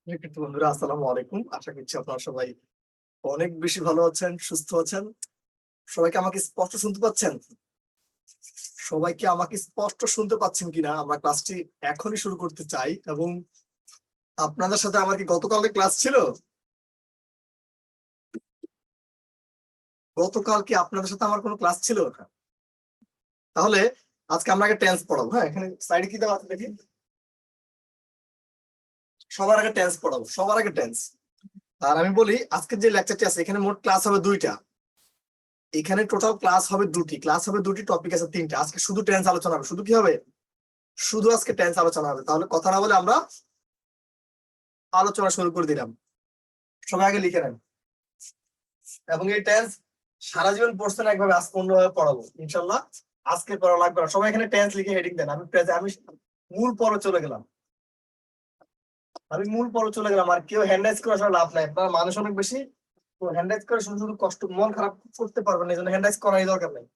প্রিয় বন্ধুরা, আসসালামু আলাইকুম। আশা করছি আপনারা সবাই অনেক বেশি ভালো আছেন, সুস্থ আছেন। সবাইকে আমাকে স্পষ্ট শুনতে পাচ্ছেন? সবাইকে আমাকে স্পষ্ট শুনতে পাচ্ছেন কিনা? আমরা ক্লাসটি এখনই শুরু করতে চাই। এবং আপনাদের সাথে আমার কি গতকালকে ক্লাস ছিল? গতকাল কি আপনাদের সাথে আমার কোনো ক্লাস ছিল? তাহলে আজকে আমরা আগে টেন্স পড়াবো। হ্যাঁ, এখানে সাইডে কি দেওয়া আছে দেখি। সবার আগে টেন্স পড়াবো, সবার আগে টেন্স। আর আমি বলি, আজকের যে লেকচারটি আছে এখানে মোট ক্লাস হবে 2টা। এখানে টোটাল ক্লাস হবে 2টি, টপিক আছে 3টা। আজকে শুধু টেন্স আলোচনা হবে। শুধু কি হবে? শুধু আজকে টেন্স আলোচনা হবে। তাহলে কথা না বলে আমরা আলোচনা শুরু করে দিলাম। সবাই আগে লিখে নেন। এবং এই টেন্স সারা জীবন পড়ছেন, একভাবে আজকে অন্যভাবে পড়াবো ইনশাল্লাহ। আজকে পড়া লাগবে না। সবাই এখানে টেন্স লিখে হেডিং দেন। আমি মূল পড়ে চলে গেলাম। আর কেউ হ্যান্ড রাইজ করে আসলে লাভ নাই। আপনার মানুষ অনেক বেশি, তো হ্যান্ড রাইজ করে শুধু শুধু কষ্ট, মন খারাপ করতে পারবেন না। এই জন্য হ্যান্ড রাইজ করারই দরকার নেই।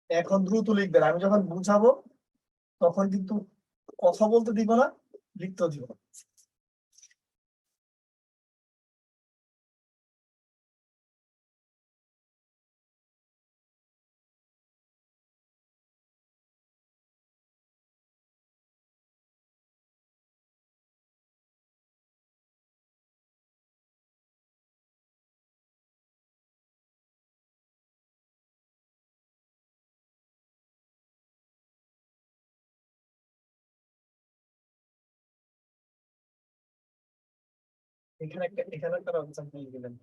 এখন দ্রুত লিখবেন। আমি যখন বুঝাবো তখন কিন্তু কথা বলতে দিব না, লিখতেও দিব না। এখানে একটা অপশন পেয়ে গেলেন।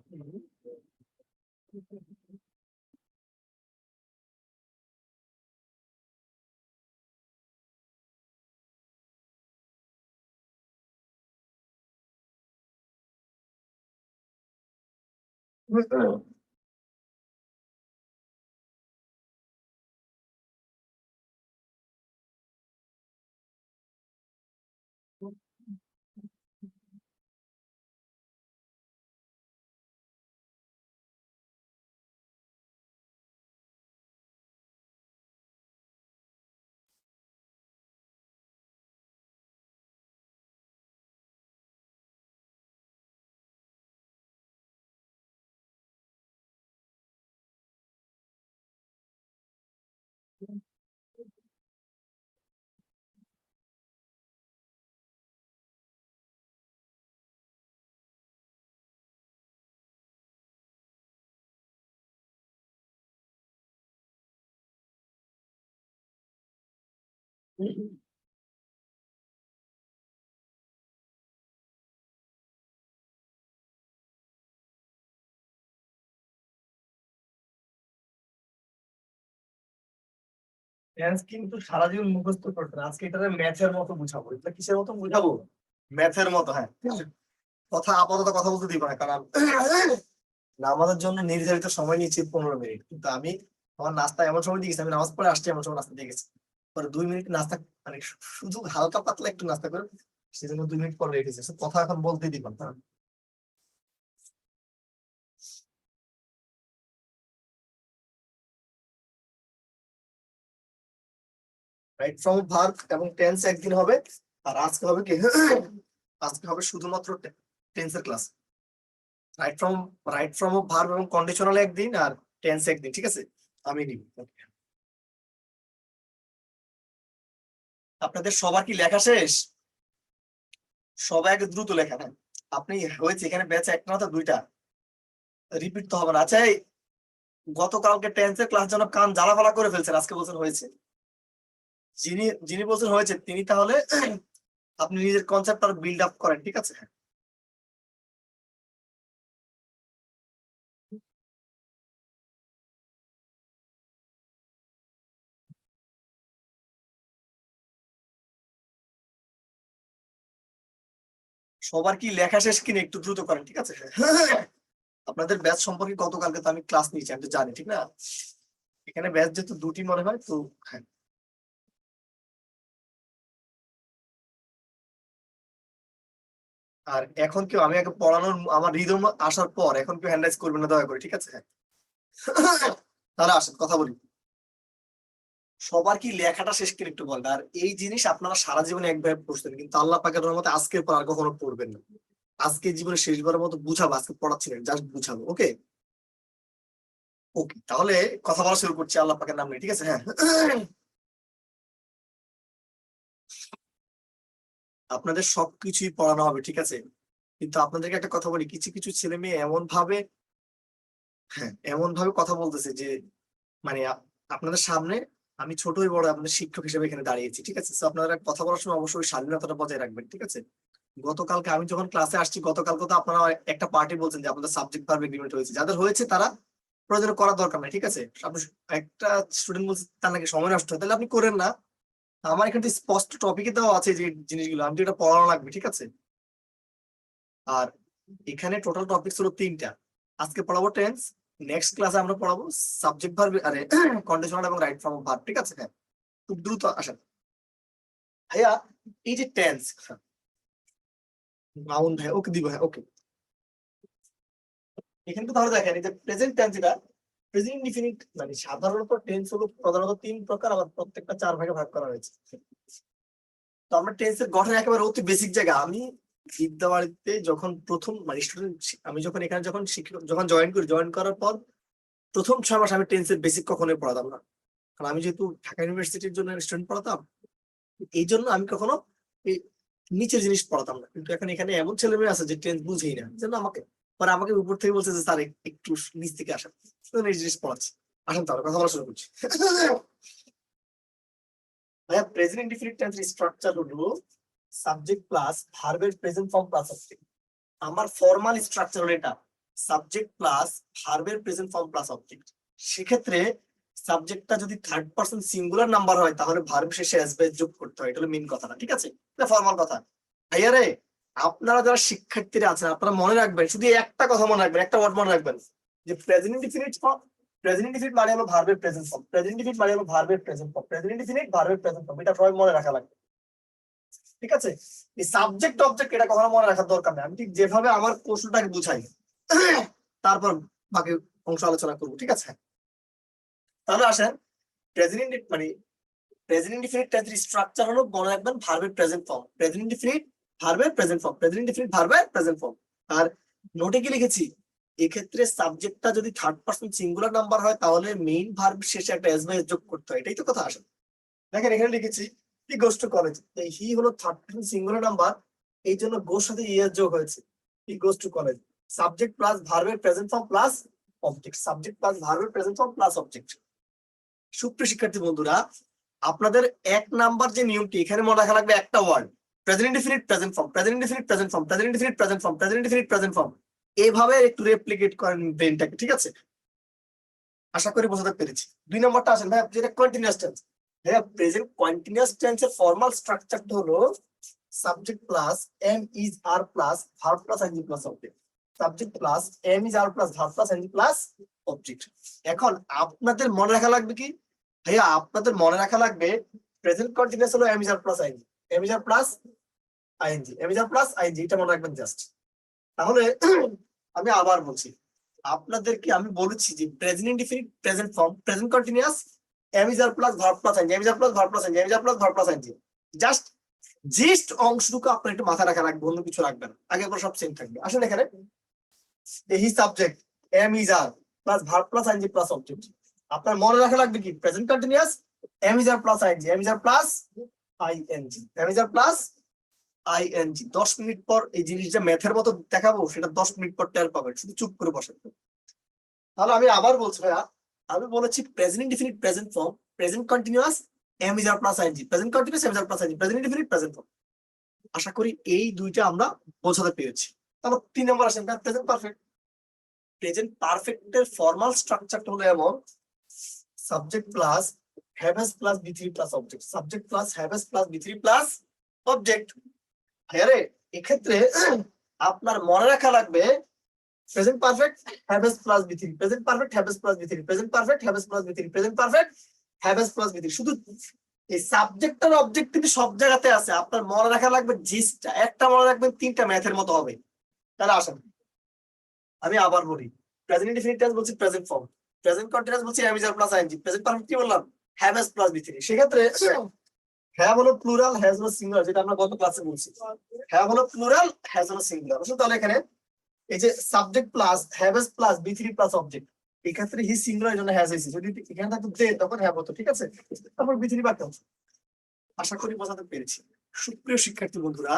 টেন্স কিন্তু সারা জীবন মুখস্থ করতে না। আজকে এটা ম্যাথের মতো বুঝাবো। এটা কিসের মতো বুঝাবো? ম্যাথের মতো। হ্যাঁ, কথা আপাতত কথা বলতে দিব না, কারণ নামাজের জন্য নির্ধারিত সময় নিয়েছি 15 মিনিট। কিন্তু আমি আমার নাস্তা এমন সময় দিয়ে গেছি, আমি নামাজ পড়ে আসছি এমন সময় নাস্তা দিয়ে গেছি। পরে 2 মিনিট নাস্তা, মানে শুধু হালকা পাতলা একটু নাস্তা করে, সেজন্য 2 মিনিট পরে রেখেছি। কথা এখন বলতেই দিব না। রাইট ফ্রম ভার্ব এবং টেন্স একদিন হবে। আর আজকে হবে কি, আজকে হবে শুধুমাত্র টেন্সের ক্লাস। রাইট ফ্রম ভার্ব এবং কন্ডিশনাল একদিন, আর টেন্স একদিন। ঠিক আছে, আমি নিব। আপনাদের সবার কি লেখা শেষ? সবাই আগে দ্রুত লেখা। হ্যাঁ, আপনি হয়েছে এখানে ব্যাচ একটা না তো 2টা, রিপিট তো হবে না। আচ্ছা, এই গতকালকে টেন্সের ক্লাস যেন কান জ্বালাফালা করে ফেলছেন, আজকে বলছেন হয়েছে। যিনি যিনি বলছেন হয়েছে তিনি তাহলে আপনি নিজের কনসেপ্ট আর বিল্ড আপ করেন, ঠিক আছে? সবার কি লেখা শেষ কিনা একটু দ্রুত করেন, ঠিক আছে? আপনাদের ব্যাচ সম্পর্কে গতকালকে তো আমি ক্লাস নিয়েছি, আমি তো জানি, ঠিক না? এখানে ব্যাচ যেহেতু দুটি মনে হয় তো হ্যাঁ। আর এখন কেউ আমি আগে পড়ানোর আমার রিদম আসার পর এখন কেউ হ্যান্ড রাইজ করবে না দয়া করে, ঠিক আছে? তাহলে আসেন কথা বলি। সবার কি লেখাটা শেষ করে একটু বলেন। আর এই জিনিস আপনারা সারা জীবনে একভাবে পড়ছেন, কিন্তু আল্লাহ পাকের রহমতে আজকের পর আর কখনো পড়বেন না। আজকে জীবনে শেষবারের মতো বুঝাবো, আজকে পড়াচ্ছি না, জাস্ট বুঝাবো। ওকে ওকে, তাহলে কথা বলা শুরু করছি আল্লাহ পাকের নাম নিয়ে, ঠিক আছে? হ্যাঁ, আপনাদের সবকিছুই পড়ানো হবে, ঠিক আছে? কিন্তু আপনাদেরকে একটা কথা বলি, কিছু কিছু ছেলে মেয়ে এমন ভাবে, হ্যাঁ এমন ভাবে কথা বলতেছে যে মানে আপনাদের সামনে আমি ছোটই বড় আপনাদের শিক্ষক হিসেবে এখানে দাঁড়িয়েছি, ঠিক আছে? তো আপনারা কথা বলার সময় অবশ্যই স্বাধীনতাটা বজায় রাখবেন, ঠিক আছে? গতকালকে আমি যখন ক্লাসে আসছি, গতকালকে তো আপনারা একটা পার্টি বলছেন যে আপনাদের সাবজেক্ট ভার্ব এগ্রিমেন্ট হয়েছে, যাদের হয়েছে তারা প্রয়োজনে করার দরকার নাই, ঠিক আছে? আপনি একটা স্টুডেন্ট বলছে তার নাকি সময় নষ্ট হয়, তাহলে আপনি করেন না। আমার এখানে স্পষ্ট টপিকে দেওয়া আছে যে জিনিসগুলো আমি যেটা পড়ানো লাগবে, ঠিক আছে? আর এখানে টোটাল টপিকস হলো তিনটা। আজকে পড়াবো টেন্স, নেক্সট ক্লাসে আমরা পড়াবো সাবজেক্ট ভার্ব, আরে কন্ডিশনাল এবং রাইট ফর্ম অফ ভার্ব, ঠিক আছে? হ্যাঁ, খুব দ্রুত আসেন। ভাইয়া এই যে টেন্স, মাউন ভাই ওকে দিব, হ্যাঁ ওকে। এখানে তো তাহলে দেখেন এই যে প্রেজেন্ট টেন্স, এটা প্রেজেন্ট ইনডিফিনিট মানে সাধারণত টেন্স হলো প্রধানত তিন প্রকার, আবার প্রত্যেকটা চার ভাগে ভাগ করা হয়েছে। তো আমরা টেন্সের গঠন একেবারে অতি বেসিক জায়গা। আমি বিদ্যাবাড়িতে যখন প্রথম মানে স্টুডেন্ট, আমি যখন এখানে যখন শিক্ষক যখন জয়েন করি, জয়েন করার পর প্রথম 6 মাস আমি টেন্সের বেসিক কখনোই পড়াতাম না। কারণ আমি যেহেতু ঢাকা ইউনিভার্সিটির জন্য স্টুডেন্ট পড়াতাম, এই জন্য আমি কখনো এই নিচের জিনিস পড়াতাম না। কিন্তু এখন এখানে এমন ছেলে মেয়ে আছে যে টেন্স বুঝেই না, যেন আমাকে পরে আমাকে উপর থেকে বলছে যে স্যার একটু নিচ থেকে আসেন, এই জিনিস পড়াচ্ছি। আসেন তাহলে কথা বলা শুরু করছি। ভাইয়া প্রেজেন্ট ইনডিফিনিট টেন্সের স্ট্রাকচার হলো সাবজেক্ট প্লাস ভার্বের প্রেজেন্ট ফর্ম প্লাস অবজেক্ট। আমার ফর্মাল স্ট্রাকচার হলো এটা, সাবজেক্ট প্লাস ভার্বের প্রেজেন্ট ফর্ম প্লাস অবজেক্ট। সেক্ষেত্রে সাবজেক্টটা যদি থার্ড পারসন সিঙ্গুলার নাম্বার হয় তাহলে ভার্ব শেষে এস বাই যোগ করতে হয়, এটা হলো মেইন কথাটা, ঠিক আছে? এটা ফর্মাল কথা। ভাইয়া রে, আপনারা যারা শিক্ষার্থীরা আছেন আপনারা মনে রাখবেন, শুধু একটা কথা মনে রাখবেন, একটা ওয়ার্ড মনে রাখবেন, যে present indefinite form, present indefinite মানে হলো ভার্বের প্রেজেন্ট ফর্ম, প্রেজেন্ট ইনডিফিনিট মানে হলো ভার্বের প্রেজেন্ট ফর্ম, প্রেজেন্ট ইনডিফিনিট ভার্বের প্রেজেন্ট ফর্ম, এটা সবাই মনে রাখা লাগবে, ঠিক আছে? এই সাবজেক্ট অবজেক্ট এটা কখনো মনে রাখার দরকার নেই, আমি ঠিক যেভাবে আমার প্রশ্নটাকে বুঝাই তারপর বাকি অংশ আলোচনা করবো, ঠিক আছে? তাহলে আসেন প্রেজেন্ট মানে প্রেজেন্ট ইনডিফিনিট টেন্সের স্ট্রাকচার হলো মনে রাখবেন ভার্বের প্রেজেন্ট ফর্ম, প্রেজেন্ট ইনডিফিনিট ভার্বের প্রেজেন্ট ফর্ম, প্রেজেন্ট ইনডিফিনিট ভার্বের প্রেজেন্ট ফর্ম। আর নোটে কি লিখেছি, এক্ষেত্রে সাবজেক্টটা যদি থার্ড পারসন সিঙ্গুলার নাম্বার হয় তাহলে মেইন ভার্ব শেষে একটা এস বাই এস যোগ করতে হয়, এটাই তো কথা। আসে দেখেন এখানে লিখেছি হি গোস টু কলেজ, এই হি হলো থার্ড পারসন সিঙ্গুলার নাম্বার, এই জন্য গোর সাথে ইএস যোগ হয়েছে, he goes to college. Subject plus ভার্বের present form plus object, subject plus ভার্বের প্রেজেন্ট ফর্ম প্লাস অবজেক্ট। সুপ্রিয় শিক্ষার্থী বন্ধুরা, আপনাদের 1 নাম্বার যে নিয়মটি এখানে মনে রাখা লাগবে একটা word, present indefinite present form, present indefinite present form, present indefinite present form, present indefinite present form. এইভাবে একটু রেপ্লিকেট করেন ব্রেনটাকে, ঠিক আছে? আশা করি বোঝাতে পেরেছি। 2 নাম্বারটা আসেন ভাই, যেটা কন্টিনিউয়াস টেন্স। ভাইয়া প্রেজেন্ট কন্টিনিউয়াস টেন্সের ফর্মাল স্ট্রাকচারটা হলো subject plus am is are plus verb plus ING plus object, subject plus am is are plus verb plus ING plus object. এখন আপনাদের মনে রাখা লাগবে কি ভাইয়া, আপনাদের মনে রাখা লাগবে প্রেজেন্ট কন্টিনিউয়াস হলো am is are plus ING, am is are plus ING, am is are plus ING, এটা মনে রাখবেন জাস্ট। তাহলে আমি আবার বলছি, আপনাদেরকে আমি বলেছি যে present indefinite present form, present continuous am is are plus verb plus ING, am is are plus verb plus ING, am is are plus verb plus ING. Just gist অংশটুকু আপনার একটু মাথায় রাখা লাগবে, অন্য কিছু রাখবেন, আগে পর সব সেম থাকবে। আসলে এখানে এই subject am is are plus verb plus ING plus object, আপনার মনে রাখা লাগবে কি present continuous am is are plus ING, am is are plus ING, am is are plus ING. 10 minute পর এই জিনিসটা ম্যাথের মতো দেখাবো, সেটা 10 মিনিট পর টের পাবেন, শুধু চুপ করে বসেন। তাহলে আমি আবার বলছি ভাইয়া, আমি বলেছি present indefinite present form, present continuous am is are plus ING, present continuous am is are plus ING, present indefinite present form. আশা করি এই দুইটা আমরা বোঝাতে পেরেছি। তারপর 3 নম্বর আসেন প্রেজেন্ট পারফেক্ট। প্রেজেন্ট পারফেক্টের ফর্মাল স্ট্রাকচারটা হলো এমন, subject plus have has plus B three plus object, subject plus have has plus B three plus object. হ্যাঁ, এক্ষেত্রে আপনার মনে রাখা লাগবে present perfect have has plus B three, present perfect have has plus B three, present perfect have has plus B three, present perfect have has plus B three. শুধু এই subject আর object কিন্তু সব জায়গাতে আছে, আপনার মনে রাখা লাগবে জিসটা, একটা মনে রাখবেন 3টা ম্যাথের মতো হবে। তাহলে আসেন আমি আবার বলি, প্রেজেন্ট ইনডিফিনিট টেন্স বলছি প্রেজেন্ট ফর্ম, প্রেজেন্ট কন্টিনিউয়াস বলছি am is are plus ING, present perfect কি বললাম have has plus B three. সেক্ষেত্রে হ্যাভ হলো প্লুরাল, হ্যাজ হলো সিঙ্গুলার, যেটা আমরা গত ক্লাসে বলছি। হ্যাভ হলো প্লুরাল, হ্যাজ হলো সিঙ্গুলার। তাহলে এখানে এই যে subject plus have has plus B three plus object, এই ক্ষেত্রে হি সিঙ্গুলার জন্য হ্যাজ হয়েছে, যদি এখানে থাকতো দে তখন হ্যাভ হতো, ঠিক আছে। তারপর বি থ্রি বাড়তে হতো। আশা করি বোঝাতে পেরেছি। সুপ্রিয় শিক্ষার্থী বন্ধুরা,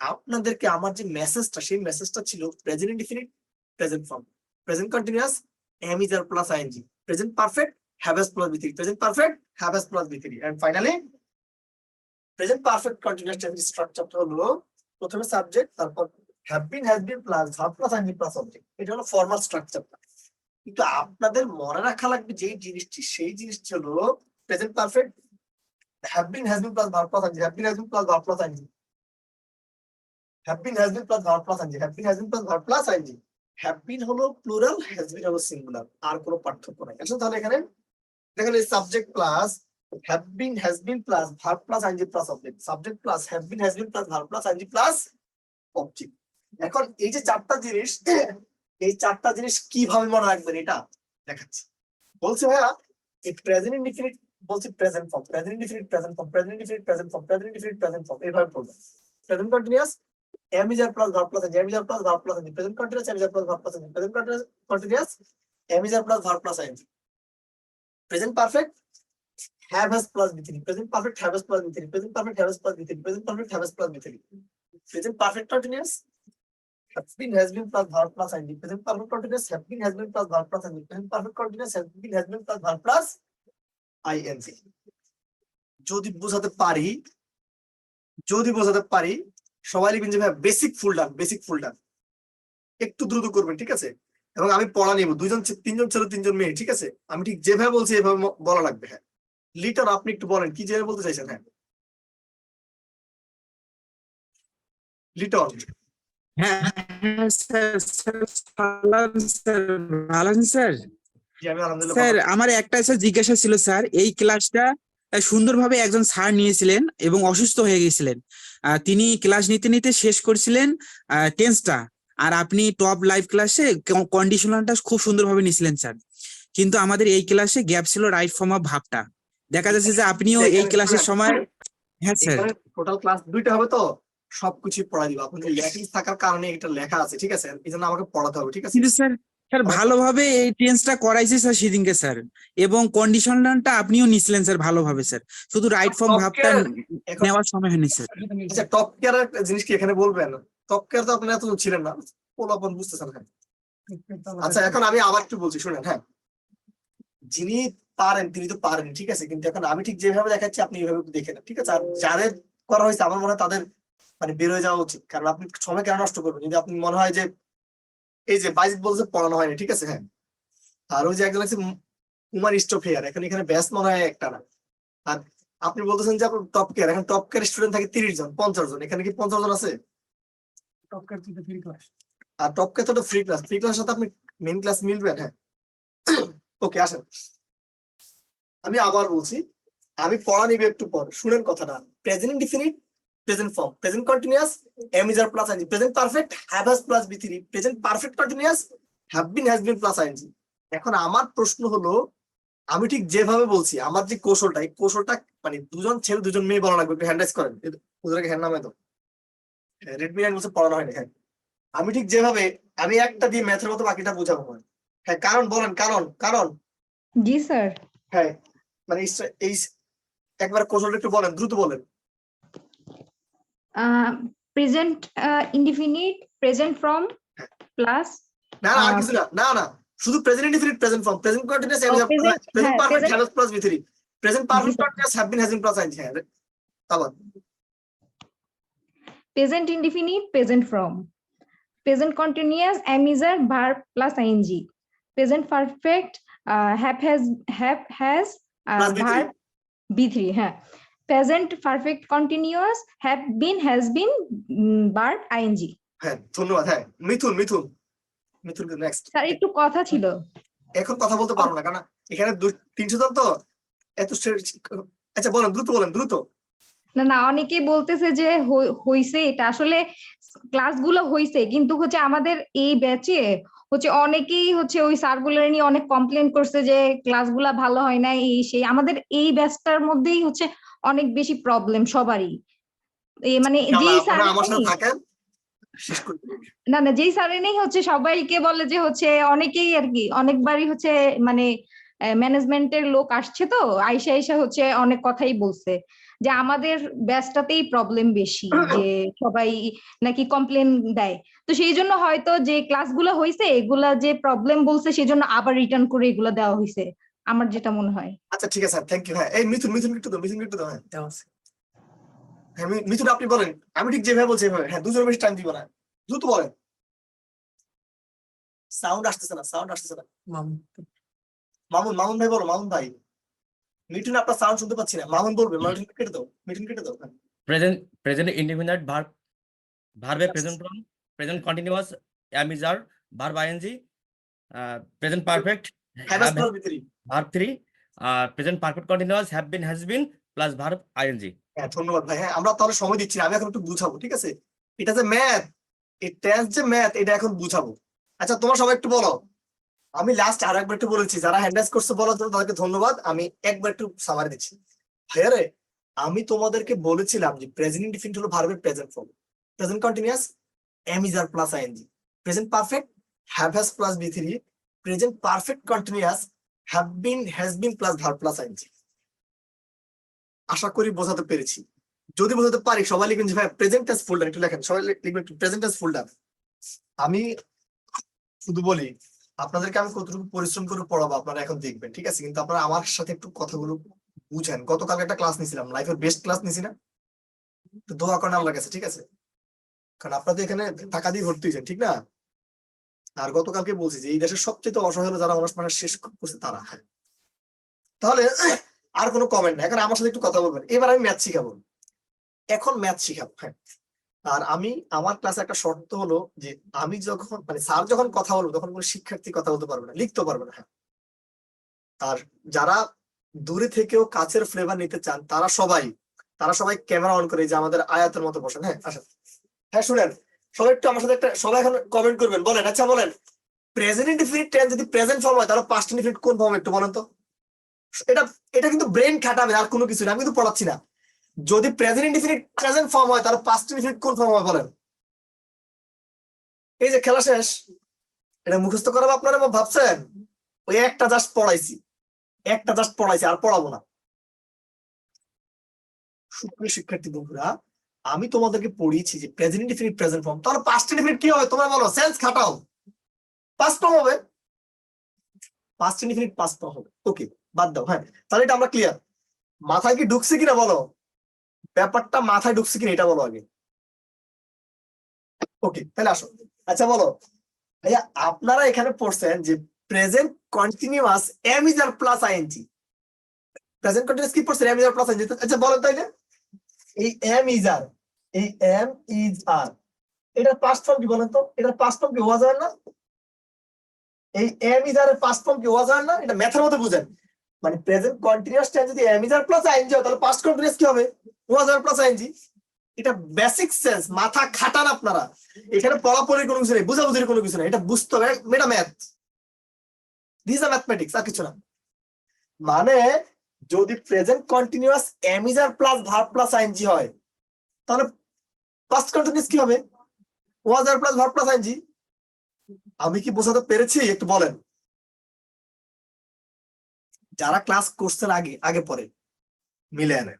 আপনাদেরকে আমার যে মেসেজটা, সেই মেসেজটা ছিল present indefinite present form, present continuous am is are plus ING, present perfect have has plus B three, present perfect have has plus B three, and finally present perfect continuous tense স্ট্রাকচারটা হলো প্রথমে subject, তারপর have been has been plus verb plus ING plus object. এটা হলো formal স্ট্রাকচারটা। কিন্তু আপনাদের মনে রাখা লাগবে যে জিনিসটি, সেই জিনিসটি হলো present perfect have been has been plus verb plus ing, have been has been plus verb plus ing, have been has been plus verb plus ing, have been has been plus verb plus ing, have been হলো plural, has been হলো singular, আর কোনো পার্থক্য নাই। আসলে তাহলে এখানে দেখেন এই subject plus have been has been plus verb plus ing plus object, subject plus have been has been plus verb plus ing plus object। এখন এই যে চারটা জিনিস, এই চারটা জিনিস কিভাবে মনে রাখবেন এটা দেখাচ্ছি। বলছি ভাইয়া এই প্রেজেন্ট ইনডিফিনিট বলছি present form, present indefinite present form, present indefinite present form, present indefinite present form, এইভাবে পড়বেন। Present continuous am is are plus verb plus ING, am is are plus verb plus ING, present continuous am is are plus verb plus ING, present continuous am is are plus verb plus ING, present perfect have has plus B three, present perfect have has plus B three, present perfect have has plus B three, present perfect have has plus B three, present perfect continuous has been plus verb plus ing, present perfect continuous has been plus verb plus ing, present perfect continuous has been plus verb plus ing। যদি বোঝাতে পারি সবাই লিখবেন যে ভাই basic ফুল ডান, basic ফুল ডান, একটু দ্রুত করবেন, ঠিক আছে। এবং আমি পড়া নিব, তিনজন ছেলে 3জন মেয়ে, ঠিক আছে। আমি ঠিক যেভাবে বলছি এভাবে বলা লাগবে। হ্যাঁ লিটন, আপনি একটু বলেন কি যেভাবে বলতে চাইছেন। হ্যাঁ লিটন। হ্যাঁ স্যার, সালাম স্যার, ভালো আছেন স্যার? জি আমি আলহামদুলিল্লাহ স্যার ভালো। আমার একটা স্যার জিজ্ঞাসা ছিল স্যার, এই ক্লাসটা সুন্দরভাবে একজন স্যার নিয়েছিলেন এবং অসুস্থ হয়ে গেছিলেন, তিনি ক্লাস নিতে নিতে শেষ করছিলেন টেন্সটা, আর আপনি টপ লাইভ ক্লাসে কন্ডিশনালটা খুব সুন্দরভাবে নিয়েছিলেন স্যার। কিন্তু আমাদের এই ক্লাসে গ্যাপ ছিল রাইট ফর্ম অফ ভাবটা। দেখা যাচ্ছে যে আপনিও এই ক্লাসের সময়। হ্যাঁ স্যার, টোটাল ক্লাস 2টা হবে তো সবকিছু পড়াই দিব। আপনাদের ল্যাকিং থাকার কারণে এটা লেখা আছে, ঠিক আছে, এই জন্য আমাকে পড়াতে হবে, ঠিক আছে। কিন্তু স্যার স্যার ভালোভাবে এই টেন্সটা করাইছে স্যার সেদিনকে স্যার, এবং কন্ডিশনালটা আপনিও নিছিলেন স্যার ভালোভাবে স্যার, শুধু রাইট ফর্ম ভাবটা নেওয়ার সময় হয়নি স্যার। আচ্ছা টপ কেয়ার একটা জিনিস কি এখানে বলবেন? টপ কেয়ার তো আপনি এতজন ছিলেন না, পোলাপন বুঝতেছেন। হ্যাঁ আচ্ছা এখন আমি আবার একটু বলছি শুনেন। হ্যাঁ যিনি পারেন তিনি তো পারেন, ঠিক আছে, কিন্তু এখন আমি ঠিক যেভাবে দেখাচ্ছি আপনি এইভাবে একটু দেখে নেন, ঠিক আছে। আর যাদের করা হয়েছে আমার মনে হয় তাদের মানে বের হয়ে যাওয়া উচিত, কারণ আপনি সময় কেন নষ্ট করবেন যদি আপনি মনে হয় যে এই যে বাইজিদ বলছে পড়ানো হয়নি, ঠিক আছে। হ্যাঁ আর ওই যে একজন আছে কুমার স্টপ হেয়ার, এখন এখানে ব্যাস মনে হয় একটা না। আর আপনি বলতেছেন যে আপনার টপ কেয়ার, এখন টপ কেয়ার স্টুডেন্ট থাকে 30 জন 50 জন, এখানে কি 50 জন আছে? টপ কেয়ার তো ফ্রি ক্লাস, আর টপ কেয়ার তো ফ্রি ক্লাস, ফ্রি ক্লাসের সাথে আপনি মেইন ক্লাস মিলবেন। হ্যাঁ ওকে আসেন আমি আবার বলছি, আমি পড়া নিবে একটু পর, শুনেন কথাটা। Present indefinite present form, present continuous am is are plus ING, present perfect have has plus B three, present perfect continuous have been has been plus ING. এখন আমার প্রশ্ন হলো আমি ঠিক যেভাবে বলছি আমার যে কৌশলটা, এই কৌশলটা মানে 2জন ছেলে 2জন মেয়ে বলা লাগবে, একটু হ্যান্ড রাইজ করেন, ওদেরকে হ্যান্ড নামে তো রেডমি 9 বলছে পড়ানো হয়নি। হ্যাঁ আমি ঠিক যেভাবে আমি একটা দিয়ে ম্যাথের মতো বাকিটা বোঝাবো। হ্যাঁ কারণ বলেন, কারণ জি স্যার। হ্যাঁ মানে এই একবার কৌশলটা একটু বলেন, দ্রুত বলেন। Present indefinite present form plus না আর কিছু না শুধু present indefinite present form, present continuous present perfect have plus B three, present perfect continuous have been has been plus ING. হ্যাঁ তাহলে present indefinite, present from. Present continuous, am is a verb plus ing. Present perfect, have has Plus B3. verb B3. হ্যাঁ, present perfect continuous, have been, has been, verb ing. হ্যাঁ ধন্যবাদ। হ্যাঁ মিথুন মিথুন মিথুন next. Sir একটু কথা ছিল। এখন কথা বলতে পারবো না কারণ এখানে 300 জন তো এত আচ্ছা বলেন দ্রুত বলেন দ্রুত। না না, অনেকেই বলতেছে যে হইছে, এটা আসলে ক্লাসগুলো হইছে, কিন্তু হচ্ছে আমাদের এই ব্যাচে হচ্ছে অনেকেই হচ্ছে ওই স্যারগুলোর নিয়ে অনেক কমপ্লেন করছে যে ক্লাসগুলা ভালো হয় না, এই সেই। আমাদের এই ব্যাচটার মধ্যেই হচ্ছে অনেক বেশি প্রবলেম সবারই। মানে যেই স্যার আপনারা আমার সাথে থাকেন শেষ করে দিন। না না, যেই স্যারে নেই হচ্ছে সবাইকে বলে যে হচ্ছে অনেকেই আর কি অনেকবারই হচ্ছে মানে ম্যানেজমেন্টের লোক আসছে তো আইসা আইসা হচ্ছে অনেক কথাই বলছে যে আমাদের ব্যাচটাতেই প্রবলেম বেশি, যে সবাই নাকি কমপ্লেন দেয়। তো সেই জন্য হয়তো যে ক্লাসগুলো হয়েছে এগুলা যে প্রবলেম বলছে সেই জন্য আবার রিটার্ন করে এগুলা দেওয়া হয়েছে, আমার যেটা মনে হয়। আচ্ছা ঠিক আছে স্যার, থ্যাংক ইউ। হ্যাঁ এই মিথুন মিথুন একটু দাও, মিথুন একটু দাও। হ্যাঁ হ্যাঁ মিথুন আপনি বলেন, আমি ঠিক যেভাবে বলছি এভাবে। হ্যাঁ দুজনের বেশি টাইম দিব না, দ্রুত বলেন। সাউন্ড আসতেছে না, সাউন্ড আসতেছে না। মামুন মামুন ভাই বলো, মামুন ভাই। মিঠুন আপনার সাউন্ড শুনতে পাচ্ছি না, মামুন বলবে। মিঠুন কেটে দাও, মিঠুন কেটে দাও। Present indefinite verb present from, present continuous, am is are, verb ing, present perfect হ্যাঁ have বাস ভিতরি। verb 3, present perfect continuous have been, has been plus verb ing. হ্যাঁ ধন্যবাদ ভাই। হ্যাঁ আমরা তাহলে সময় দিচ্ছি না, আমি এখন একটু বুঝাবো, ঠিক আছে? এটা যে ম্যাথ, এই টেন্স যে ম্যাথ, এটা এখন বুঝাবো। আচ্ছা তোমরা সবাই একটু বলো। আমি লাস্ট আর একবার একটু বলেছি, যারা হ্যান্ড রাইজ করছে বলার জন্য তাদেরকে ধন্যবাদ। আমি একবার একটু সামারি দিচ্ছি। ভাইয়া রে, আমি তোমাদেরকে বলেছিলাম যে প্রেজেন্ট ইনডিফিনিট হলো ভার্বের present form. Present continuous am is are plus ING, present perfect have has plus বি3, present perfect continuous have been has been plus verb plus ING. আশা করি বোঝাতে পেরেছি। যদি বোঝাতে পারি সবাই লিখবেন যে ভাই প্রেজেন্ট টেন্স ফোল্ডার একটু লেখেন, সবাই লিখবেন একটু প্রেজেন্ট টেন্স ফোল্ডার। আমি শুধু বলি আপনাদেরকে আমি কতটুকু পরিশ্রম করে পড়াবো আপনারা এখন দেখবেন, ঠিক আছে? কিন্তু আপনারা আমার সাথে একটু কথাগুলো বুঝেন। গতকাল একটা ক্লাস নিয়েছিলাম, লাইফের বেস্ট ক্লাস নিয়েছি না? তো দোয়া করেন আল্লাহর কাছে, ঠিক আছে? কারণ আপনাদের এখানে টাকা দিয়ে ভর্তি হয়েছেন, ঠিক না? আর গতকালকে বলছি যে এই দেশের সবচেয়ে অসহায় হলো যারা অনার্স মাস্টার্স শেষ করছে তারা। হ্যাঁ তাহলে আর কোনো কমেন্ট না, এখন আমার সাথে একটু কথা বলবেন। এবার আমি ম্যাথ শিখাবো, এখন ম্যাথ শিখাবো। হ্যাঁ আর আমি আমার ক্লাসে একটা শর্ত হলো যে আমি যখন মানে স্যার যখন কথা বলবো তখন কোনো শিক্ষার্থী কথা বলতে পারবে না, লিখতে পারবে না। হ্যাঁ আর যারা দূরে থেকেও কাছের ফ্লেভার নিতে চান তারা সবাই ক্যামেরা অন করে, যে আমাদের আয়াতের মতো বসেন। হ্যাঁ আসেন। হ্যাঁ শুনেন সবাই একটু আমার সাথে একটা, সবাই এখন কমেন্ট করবেন, বলেন। আচ্ছা বলেন, প্রেজেন্ট ইনডিফিনিট টেন্স যদি প্রেজেন্ট ফর্ম হয় তাহলে পাস্ট ইনডিফিনিট কোন ফর্ম একটু বলেন তো। এটা কিন্তু ব্রেন খাটাবে, আর কোনো কিছু না, আমি কিন্তু পড়াচ্ছি না। যদি প্রেজেন্ট ইনডিফিনিট প্রেজেন্ট ফর্ম হয় তাহলে পাস্ট ইনডিফিনিট কোন ফর্ম হয় বলেন। এই যে খেলা শেষ, এটা মুখস্থ করাবো আপনারা ভাবছেন? ওই একটা জাস্ট পড়াইছি, আর পড়াবো না। সুপ্রিয় শিক্ষার্থী বন্ধুরা, আমি তোমাদেরকে পড়িয়েছি যে প্রেজেন্ট ইনডিফিনিট প্রেজেন্ট ফর্ম, তাহলে পাস্ট ইনডিফিনিট কি হবে তোমরা বলো? সেন্স খাটাও, পাস্ট ফর্ম হবে। পাস্ট ইনডিফিনিট পাস্ট ফর্ম হবে। ওকে বাদ দাও। হ্যাঁ তাহলে এটা আমরা ক্লিয়ার। মাথায় কি ঢুকছে কিনা বলো, ব্যাপারটা মাথায় ঢুকছে কিনা এটা বলো আগে। ওকে তাহলে আসো। আচ্ছা বলো ভাইয়া, আপনারা এখানে পড়ছেন যে present continuous am is are plus ING. Present continuous কি পড়ছেন? Am is are plus ING. আচ্ছা বলেন তাইলে এই এম ইজ আর, এই এম ইজ আর এটার পাস্ট ফর্ম কি বলেন তো? এটার পাস্ট ফর্ম কি ওয়াজ আর না? এই এম ইজ আর এর পাস্ট ফর্ম কি ওয়াজ আর না? এটা ম্যাথের মতো বুঝেন। মানে প্রেজেন্ট কন্টিনিউয়াস টেন্স যদি am is are plus ING হয় তাহলে পাস্ট কন্টিনিউয়াস কি হবে? Was are plus ING. এটা বেসিক সেন্স, মাথা খাটান আপনারা। এখানে পড়াপড়ির কোনো কিছু নেই, বুঝাবুঝির কোনো কিছু নেই, এটা বুঝতে হবে। এটা ম্যাথ, দিস আর ম্যাথমেটিক্স, আর কিছু না। মানে যদি present continuous am is are plus verb plus ING হয় তাহলে পাস্ট কন্টিনিউয়াস কি হবে? Was are plus verb plus ING. আমি কি বোঝাতে পেরেছি একটু বলেন? যারা ক্লাস করছেন আগে পরে মিলে আনেন,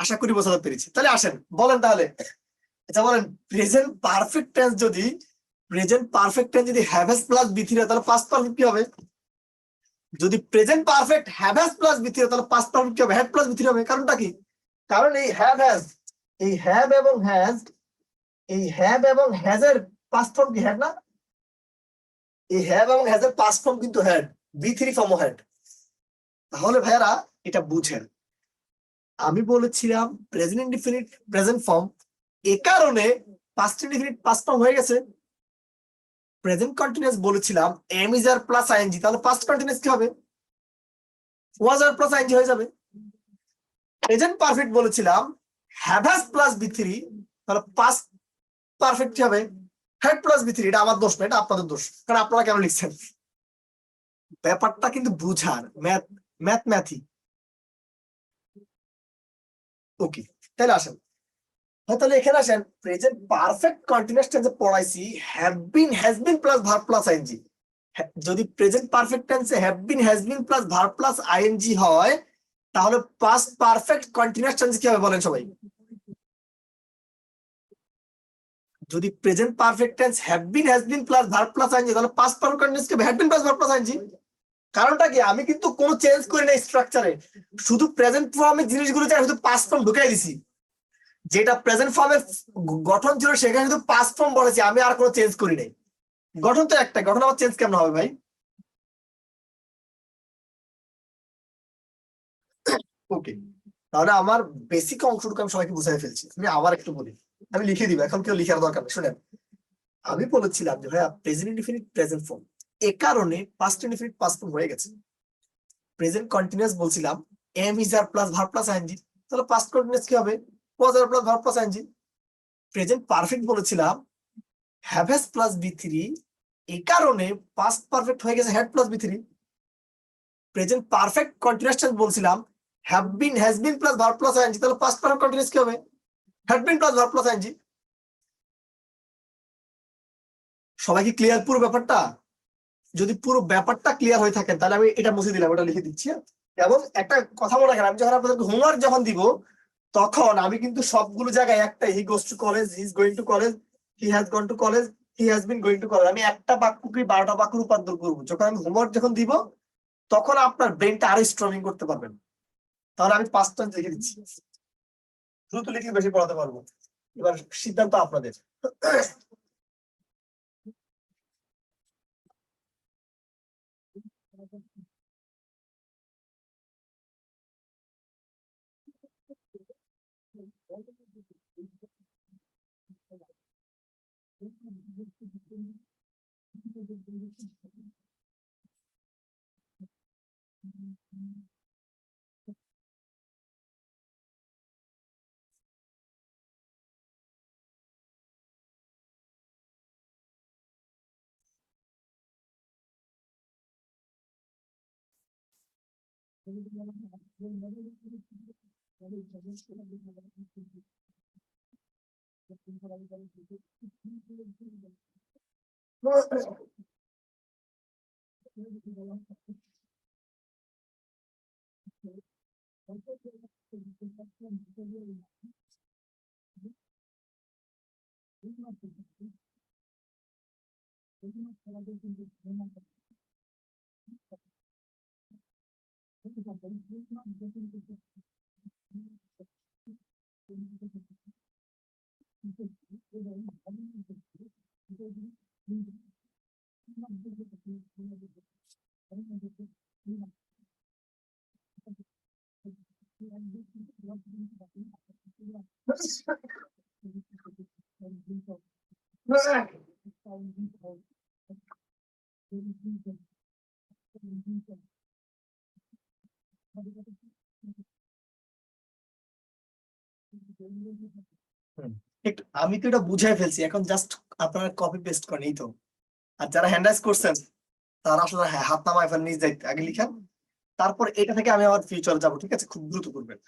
আশা করি বোঝাতে পেরেছি। তাহলে আসেন বলেন তাহলে। আচ্ছা বলেন, প্রেজেন্ট পারফেক্ট টেন্স যদি হ্যাভ হ্যাজ প্লাস বি3 হয় তাহলে পাস্ট পারফেক্ট কি হবে? যদি present perfect have has plus বি3 হয় তাহলে পাস্ট পারফেক্ট কি হবে? হ্যাড প্লাস বি3 হবে। কারণটা কি? কারণ এই হ্যাভ এবং হ্যাজ এর পাস্ট ফর্ম কি হ্যাড না? এই হ্যাভ এবং হ্যাজ এর পাস্ট ফর্ম কিন্তু হ্যাড, B3 ফর্ম হ্যাড। তাহলে ভাইয়ারা এটা বুঝেন, আমি বলেছিলাম প্রেজেন্ট ইনডিফিনিট প্রেজেন্ট ফর্ম, এ কারণে পাস্ট ইনডিফিনিট পাস্ট ফর্ম হয়ে গেছে। প্রেজেন্ট কন্টিনিউয়াস বলেছিলাম am is are plus ING, তাহলে পাস্ট কন্টিনিউয়াস কি হবে? ওয়াজ আর প্লাস আইএনজি হয়ে যাবে। প্রেজেন্ট পারফেক্ট বলেছিলাম হ্যাভ হ্যাজ প্লাস B3, তাহলে পাস্ট পারফেক্ট কি হবে? Had plus B3। এটা আমার দোষ না, এটা আপনাদের দোষ, কারণ আপনারা কেন লিখছেন। ব্যাপারটা কিন্তু বুঝার, ম্যাথই। ওকে, তাহলে আসেন, তাহলে এখানে আসেন, প্রেজেন্ট পারফেক্ট কন্টিনিউয়াস টেন্সে পড়াইছি have been has been plus verb plus ING. যদি প্রেজেন্ট পারফেক্ট টেন্সে have been has been plus verb plus ING হয়, তাহলে পাস্ট পারফেক্ট কন্টিনিউয়াস টেন্স কি হবে বলেন সবাই? যদি present perfect tense have been has been plus verb plus ING, তাহলে পাস্ট পারফেক্ট কন্টিনিউয়াস কি had been plus verb plus ING. কারণটা কি, আমি কিন্তু কোনো চেঞ্জ করি না স্ট্রাকচারে, শুধু প্রেজেন্ট ফর্মের জিনিসগুলো শুধু পাস্ট ফর্ম ঢুকাই দিছি। যেটা প্রেজেন্ট ফর্মের গঠন ছিল সেখানে শুধু পাস্ট ফর্ম বলেছি, আমি আর কোনো চেঞ্জ করি নাই। গঠন তো একটা, গঠন আবার চেঞ্জ কেমন হবে ভাই? ওকে, তাহলে আমার বেসিক অংশটুকু আমি সবাইকে বুঝাই ফেলছি, আমি আবার একটু বলি, আমি লিখে দিব, এখন কেউ লিখার দরকার নেই। শুনেন, আমি বলেছিলাম যে ভাইয়া প্রেজেন্ট ইনডিফিনিট প্রেজেন্ট ফর্ম, এ কারণে পাস্ট ইনডিফিনিট পাস্ট ফর্ম হয়ে গেছে। প্রেজেন্ট কন্টিনিউয়াস বলছিলাম am is are plus verb plus ING, তাহলে পাস্ট কন্টিনিউয়াস কি হবে? Was are plus verb plus ING. Present perfect বলেছিলাম হ্যাভ হ্যাজ প্লাস B3, এই কারণে পাস্ট পারফেক্ট হয়ে গেছে had plus B3। Present perfect continuous tense বলছিলাম have been has been plus verb plus ING, তাহলে past perfect continuous কি হবে? Had been plus verb plus ING. সবাই কি ক্লিয়ার পুরো ব্যাপারটা? যদি পুরো ব্যাপারটা ক্লিয়ার হয়ে থাকেন তাহলে আমি এটা মুছে দিলাম, ওটা লিখে দিচ্ছি। এবং একটা কথা মনে রাখেন, আমি যখন আপনাদেরকে হোমওয়ার্ক যখন দিব, তখন আমি কিন্তু সবগুলো জায়গায় একটা he goes to college, he is going to college, he has gone to college, he has been going to college, আমি একটা বাক্যকে 12টা বাক্য রূপান্তর করবো। যখন আমি হোমওয়ার্ক যখন দিব, তখন আপনার ব্রেনটা আরো স্ট্রমিং করতে পারবেন। তাহলে আমি 5টা লিখে দিচ্ছি, দ্রুত লিখে বেশি পড়াতে পারবো। এবার সিদ্ধান্ত আপনাদের। আমি তো এটা বুঝাই ফেলছি, এখন জাস্ট আপনারা কপি পেস্ট করেন, এই তো। আর যারা হ্যান্ড রাইজ করছেন তারা আসলে হাত নামায় ফেলেন, নিজ দায়িত্বে আগে লিখেন, তারপর এটা থেকে আমি আবার ফিউচারে যাবো, ঠিক আছে? খুব দ্রুত করবেন।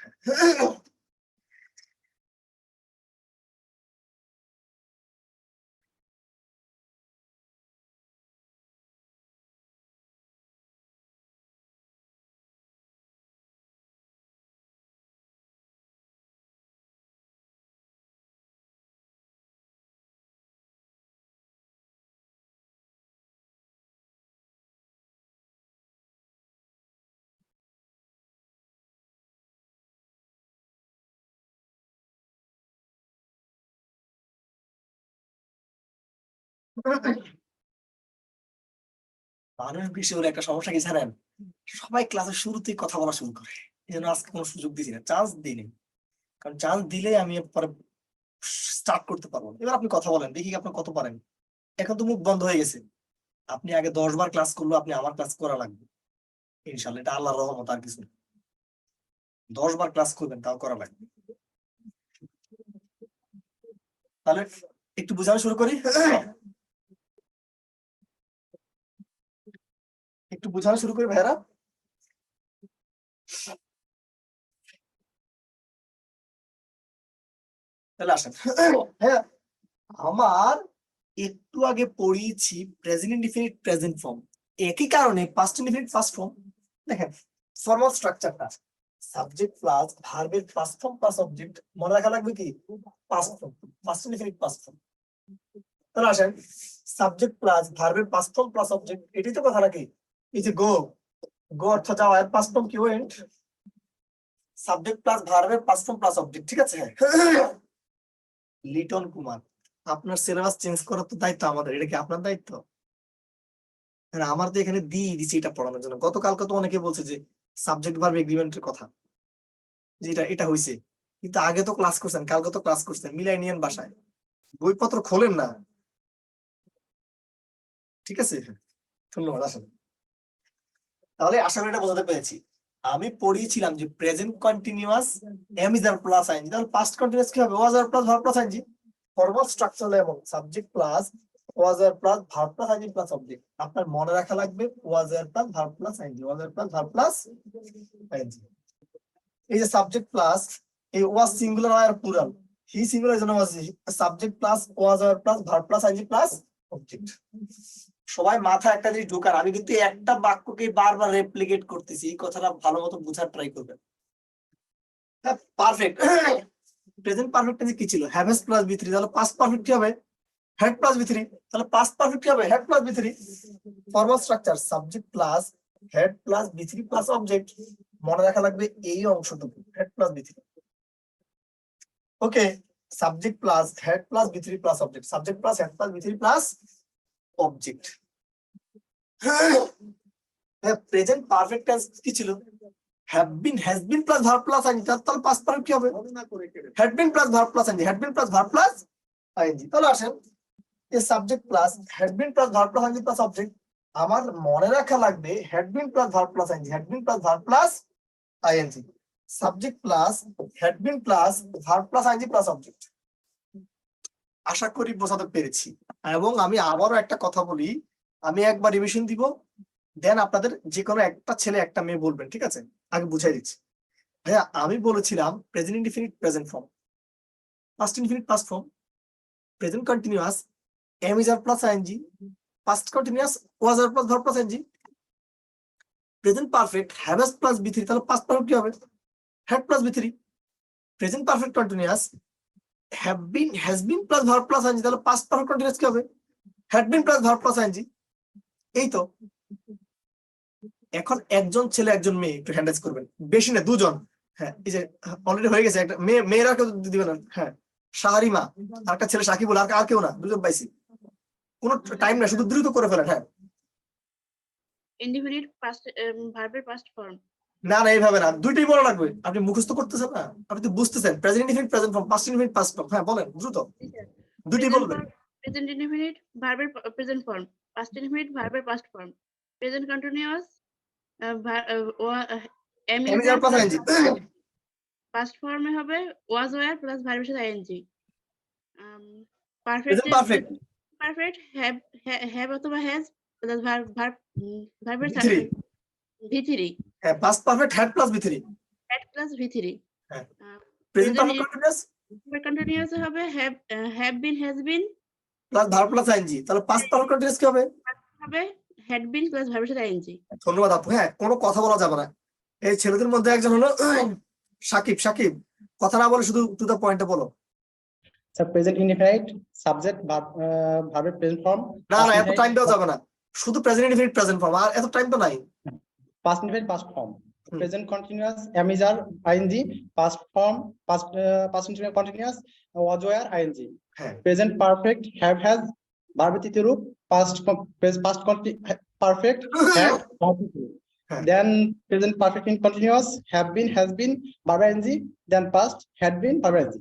মানুষ বেশি হলে একটা সমস্যা কি জানেন, সবাই ক্লাসের শুরুতেই কথা বলা শুরু করে। এই জন্য আজকে কোনো সুযোগ দিছি না, চান্স দিইনি, কারণ চান্স দিলে আমি পরে স্টার্ট করতে পারবো। এবার আপনি কথা বলেন, দেখি আপনি কত পারেন। এখন তো মুখ বন্ধ হয়ে গেছে, আপনি আগে 10 বার ক্লাস করলো, আপনি আমার ক্লাস করা লাগবে ইনশাল্লাহ, এটা আল্লাহর রহমত, আর কিছু না। 10 বার ক্লাস করবেন, তাও করা লাগবে। তাহলে একটু বোঝানো শুরু করি, একটু বোঝানো শুরু করি ভাইরা। তাহলে আসেন, হ্যাঁ, আমার একটু আগে পড়িয়েছি প্রেজেন্ট ইনডিফিনিট প্রেজেন্ট ফর্ম, একই কারণে পাস্ট ইনডিফিনিট পাস্ট ফর্ম। দেখেন ফর্মাল স্ট্রাকচারটা, সাবজেক্ট প্লাস ভার্বের পাস্ট ফর্ম প্লাস অবজেক্ট, মনে রাখা লাগবে কি past form, past indefinite past form. তাহলে আসেন, সাবজেক্ট প্লাস ভার্বের পাস্ট ফর্ম প্লাস অবজেক্ট, এটাই তো কথা নাকি? এই যে গো, গো অর্থ যাওয়া, এর পাস্ট ফর্ম কি ওয়েন্ট, সাবজেক্ট প্লাস ভার্বের পাস্ট ফর্ম প্লাস অবজেক্ট, ঠিক আছে? লিটন কুমার, আপনার সিলেবাস চেঞ্জ করার তো দায়িত্ব আমাদের, এটা কি আপনার দায়িত্ব? হ্যাঁ, আমার তো এখানে দিয়ে দিচ্ছি এটা পড়ানোর জন্য। গতকালকে তো অনেকে বলছে যে সাবজেক্ট ভার্ব এগ্রিমেন্টের কথা, যেটা এটা হয়েছে, কিন্তু আগে তো ক্লাস করছেন, কালকে তো ক্লাস করছেন, মিলাই নিয়েন বাসায়, বইপত্র খোলেন না, ঠিক আছে? ধন্যবাদ। আসলে তাহলে আশা করি এটা বোঝাতে পেরেছি। আমি পড়িয়েছিলাম যে present continuous am is are plus ING, তাহলে পাস্ট কন্টিনিউয়াস কি হবে? Was are plus verb plus ING. Formal structure এবং subject plus was are plus verb plus ING plus object. আপনার মনে রাখা লাগবে was are plus verb plus ING, was are plus verb plus ING. এই যে subject plus, এই was singular আর plural, he singular এর জন্য was, subject plus was are plus verb plus ING plus object. সবাই মাথায় একটা জিনিস ঢোকান, আমি কিন্তু একটা বাক্যকে বারবার রেপ্লিকেট করতেছি, এই কথাটা ভালো মতো বোঝার ট্রাই করবেন। হ্যাঁ, পারফেক্ট। প্রেজেন্ট পারফেক্ট টেন্সে কি ছিল? হ্যাভ হ্যাজ প্লাস বি3, তাহলে পাস্ট পারফেক্ট কি হবে? হ্যাড প্লাস বি3, তাহলে পাস্ট পারফেক্ট কি হবে? হ্যাড প্লাস বি3। Formal structure subject plus had plus বি3 প্লাস অবজেক্ট, মনে রাখা লাগবে এই অংশটুকু, হ্যাড প্লাস বি3। Okay, subject plus had plus বি3 plus object, subject plus had plus বি3 প্লাস অবজেক্ট। হ্যাঁ, প্রেজেন্ট পারফেক্ট টেন্স কি ছিল? Have been, has been plus verb plus ING, তাহলে পাস্ট পারফেক্ট কি হবে? Had been plus verb plus ING, had been plus verb plus ING. তাহলে আসেন, এই subject plus had been plus verb plus ING plus object, আমার মনে রাখা লাগবে had been plus verb plus ING, had been plus verb plus ING, subject plus had been plus verb plus ING plus object. আশা করি বোঝাতে পেরেছি। এবং আমি আবারও একটা কথা বলি, আমি একবার রিভিশন দিব, দেন আপনাদের যে কোনো একটা ছেলে একটা মেয়ে বলবেন, ঠিক আছে? আগে বুঝাই দিচ্ছি। ভাইয়া, আমি বলেছিলাম present indefinite present form, past indefinite past form, present continuous am is are plus ING, past continuous was are plus verb plus ING, present perfect have has plus বি3, তাহলে পাস্ট পারফেক্ট কি হবে? হ্যাড প্লাস বি3। Present perfect continuous have been has been plus verb plus ING, তাহলে past perfect continuous কি হবে? Had been plus verb plus ING. এই তো। এখন একজন ছেলে একজন মেয়ে একটু হ্যান্ডেজ করবেন, বেশি না, দুজন। হ্যাঁ, এই যে অলরেডি হয়ে গেছে, একটা মেয়ে, মেয়েরা কেউ দিবে না। হ্যাঁ, শাহরিমা, আর একটা ছেলে সাকিবুল, আর কেউ না, দুজন পাইছি, কোনো টাইম না, শুধু দ্রুত করে ফেলেন। হ্যাঁ, ইনডিফিনিট পাস্ট ভার্বের পাস্ট ফর্ম। না না, এইভাবে না, দুইটাই বলা লাগবে। আপনি মুখস্থ করতেছেন না, আপনি তো বুঝতেছেন। Present indefinite present form, past indefinite past form. হ্যাঁ বলেন দ্রুত, দুইটাই বলবেন। প্রেজেন্ট ইনডিফিনিট ভার্বের প্রেজেন্ট ফর্ম, পাস্ট ইনডিফিনিট ভার্বের past form, present continuous am am is are plus ING, past ফর্মে হবে ওয়াজ ওয়্যার প্লাস ভার্বের সাথে ING. Present perfect perfect have অথবা হ্যাজ প্লাস ভার্বের V3, ভি3, হ্যাঁ, পাস্ট পারফেক্ট হ্যাড প্লাস বি3, হ্যাড প্লাস ভি3। হ্যাঁ, প্রেজেন্ট পারফেক্ট কন্টিনিউয়াস কন্টিনিউয়াস হবে have been has been plus verb plus ING, তাহলে পাস্ট পারফেক্ট কন্টিনিউয়াস কি হবে? হবে হ্যাড বিন প্লাস ভার্বের সাথে আইএনজি। ধন্যবাদ আপু। হ্যাঁ, কোনো কথা বলা যাবে না। এই ছেলেদের মধ্যে একজন হলো সাকিব, সাকিব কথা না বলে শুধু টু দা পয়েন্টে বলো। স্যার প্রেজেন্ট ইনডিফিনিট সাবজেক্ট ভার্বের প্রেজেন্ট ফর্ম, না না, এত টাইম দেওয়া যাবে না, শুধু প্রেজেন্ট ইনডিফিনিট প্রেজেন্ট ফর্ম, আর এত টাইম তো নাই। Past indefinite past form, present continuous am is are ING, past form past indefinite continuous was were ING, হ্যাঁ, প্রেজেন্ট পারফেক্ট হ্যাভ হ্যাজ ভার্বের তৃতীয় রূপ পাস্ট পারফেক্ট হ্যাড হ্যাঁ। then present perfect continuous have been has been verb ing then past had been verb ing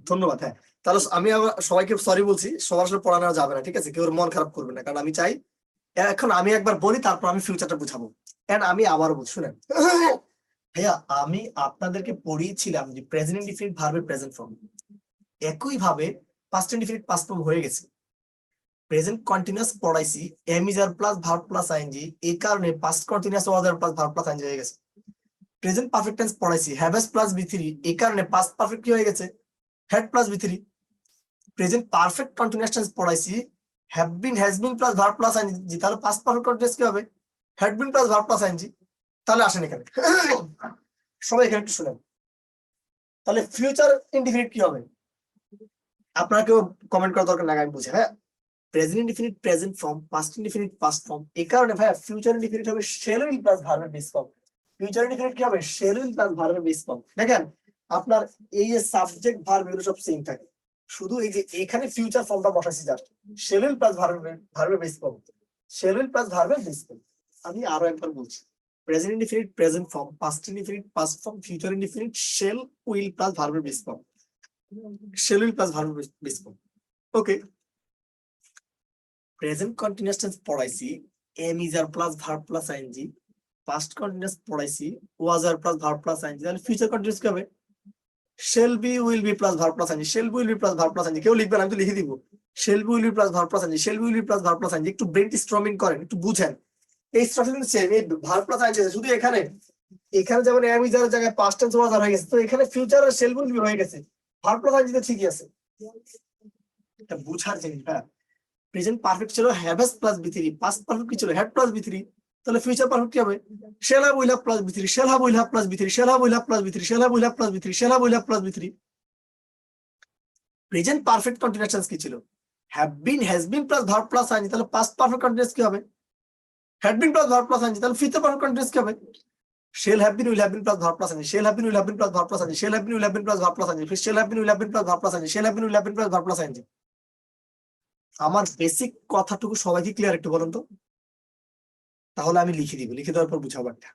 ধন্যবাদ। হ্যাঁ, তাহলে আমি আবার সবাইকে সরি বলছি, সবার আসলে পড়ানো যাবে না, ঠিক আছে? কেউ মন খারাপ করবে না, কারণ আমি চাই এখন আমি একবার বলি, তারপর আমি ফিউচারটা বুঝাবো। এন্ড আমি আবারও বলছি, শুনেন ভাইয়া, আমি আপনাদেরকে পড়িয়েছিলাম যে প্রেজেন্ট ইনডিফিনিট ভার্বের প্রেজেন্ট ফর্ম, একই ভাবে পাস্ট ইনডিফিনিট পাস্ট ফর্ম হয়ে গেছে। প্রেজেন্ট কন্টিনিউয়াস পড়াইছি am is are plus verb plus ING, এই কারণে past continuous was are plus verb plus ING হয়ে গেছে। প্রেজেন্ট পারফেক্ট টেন্স পড়াইছি have S plus B three, এই কারণে পাস্ট পারফেক্ট কি হয়ে গেছে, had plus B three. Present perfect continuous tense পড়াইছি have been has been plus verb plus ING, তাহলে পাস্ট পারফেক্ট কন্টিনিউয়াস কি হবে, had been plus verb plus ING. তাহলে আসেন এখানে সবাই এখানে একটু শুনেন, তাহলে ফিউচার ইনডিফিনিট কি হবে? আপনারা কেউ কমেন্ট করার দরকার না, আমি বুঝি। হ্যাঁ, present indefinite present form, past indefinite past form, এই কারণে ভাইয়া ফিউচার ইনডিফিনিট হবে শ্যাল উইল প্লাস ভার্বের বেস ফর্ম। ফিউচার ইনডিফিনিট কি হবে, শ্যাল উইল প্লাস ভার্বের বেস ফর্ম। দেখেন আপনার এই যে সাবজেক্ট ভার্ব এগুলো সব সেম থাকে, শুধু এই যে এখানে ফিউচার ফর্মটা বসাইছি জাস্ট, শ্যাল উইল প্লাস ভার্বের base form, shall will plus ভার্বের বেস ফর্ম। আমি আরো একবার বলছি, present indefinite present form, past indefinite past form, future indefinite shall will plus ভার্বের base form, shall will plus ভার্বের base form. Okay, present continuous tense পড়াইছি am is are plus verb plus ING, past continuous পড়াইছি was are plus verb plus ING, তাহলে future continuous কি হবে, shall be will be plus verb plus ING, shall be will be plus verb plus ING. কেউ লিখবেন, আমি তো লিখে দিব, shall be will be plus verb plus ING, shall be will be plus verb plus ING. একটু brainstorming করেন, একটু বুঝেন, এই স্ট্রাকচার কিন্তু সেম, এই ভার্ব প্লাস আইএনজি শুধু এখানে যেমন এম ইজ আর জায়গায় পাস্ট টেন্স ওয়াজ আর হয়ে গেছে, তো এখানে ফিউচার আর শেল বি উইল বি হয়ে গেছে, ভার্ব প্লাস আইএনজি তো ঠিকই আছে। এটা বুঝার জিনিস। হ্যাঁ, প্রেজেন্ট পারফেক্ট ছিল have S plus B three, past perfect কি ছিল হ্যাড প্লাস বি থ্রি, তাহলে ফিউচার পারফেক্ট কি হবে, shall have will have plus B three, shall have will have plus B three, shall have will have plus B three, shall have will have plus B three, shall have will have plus B three. Present perfect continuous tense কি ছিল, have been has been plus verb plus ING, তাহলে past perfect continuous কি হবে, had been plus verb plus ING, তাহলে future perfect continuous কি হবে, shall have been will have been plus verb plus ING, shall have been will have been plus verb plus ING, shall have been will have been plus verb plus ING, shall have been will have been plus verb plus ING, shall have been will have been plus verb plus ING. আমার basic কথাটুকু সবাইকে clear একটু বলুন তো, তাহলে আমি লিখে দিব, লিখে দেওয়ার পর বুঝাবো একটা।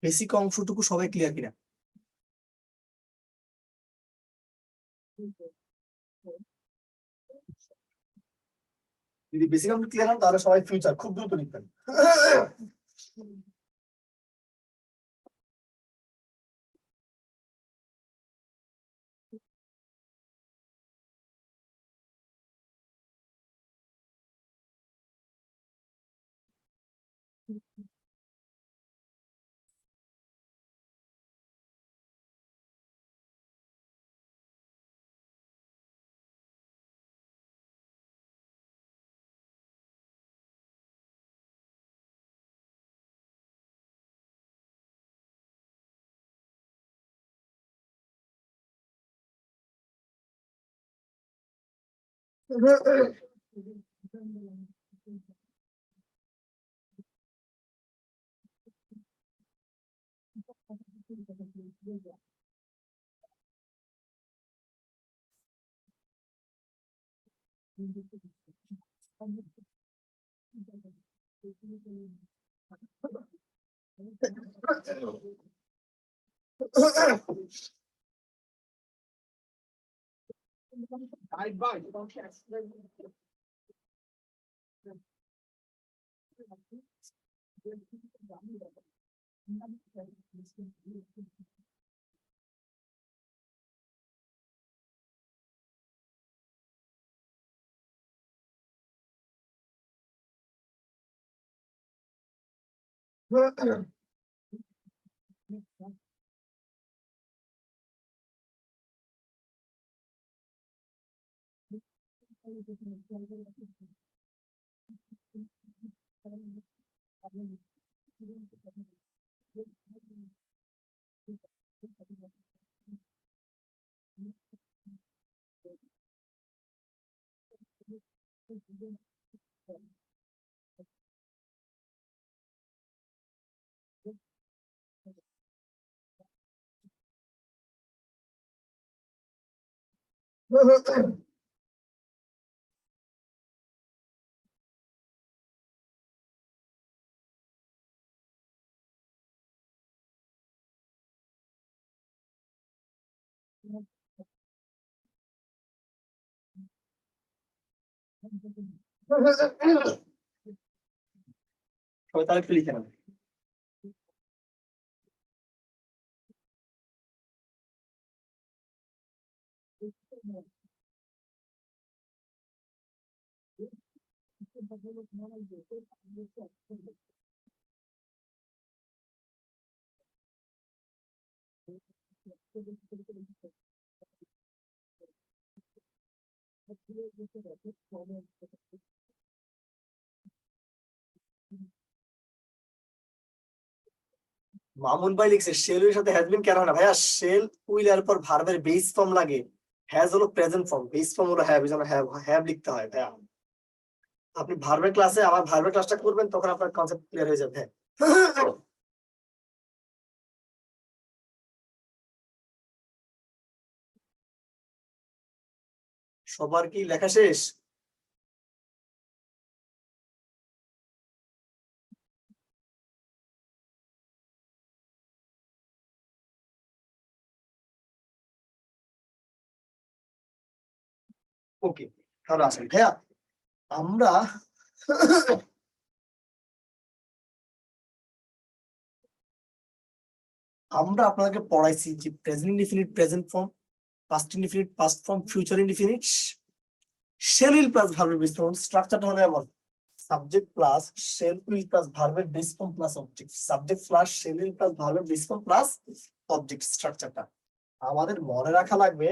বেসিক অংশটুকু সবাই ক্লিয়ার কিনা? যদি বেসিক অংশ ক্লিয়ার হন তাহলে সবাই ফিউচার খুব দ্রুত লিখবেন। সবাই তাহলে একটু লিখে নেন। মামুন ভাই লিখছে শেল এর সাথে হ্যাজ বিন কেন হয় না ভাইয়া? শেল উইল এর পর ভার্বের বেস ফর্ম লাগে, হ্যাজ হলো প্রেজেন্ট ফর্ম, বেস ফর্ম হলো হ্যাভ, এজন্য হ্যাভ লিখতে হয় ভাইয়া। আপনি ভার্বের ক্লাসে আমার ভার্বের ক্লাসটা করবেন, তখন আপনার কনসেপ্ট ক্লিয়ার হয়ে যাবে। সবার কি লেখা শেষ? ওকে, তাহলে আসেন ভাইয়া, আমরা আমরা আপনাদেরকে পড়াইছি যে present indefinite present form, past indefinite past form, future indefinite, shall will plus ভার্বের বেস ফর্ম। স্ট্রাকচারটা হলো এমন: subject plus shall will plus ভার্বের base form plus object, subject plus shall will plus ভার্বের বেস ফর্ম প্লাস অবজেক্ট। স্ট্রাকচারটা আমাদের মনে রাখা লাগবে।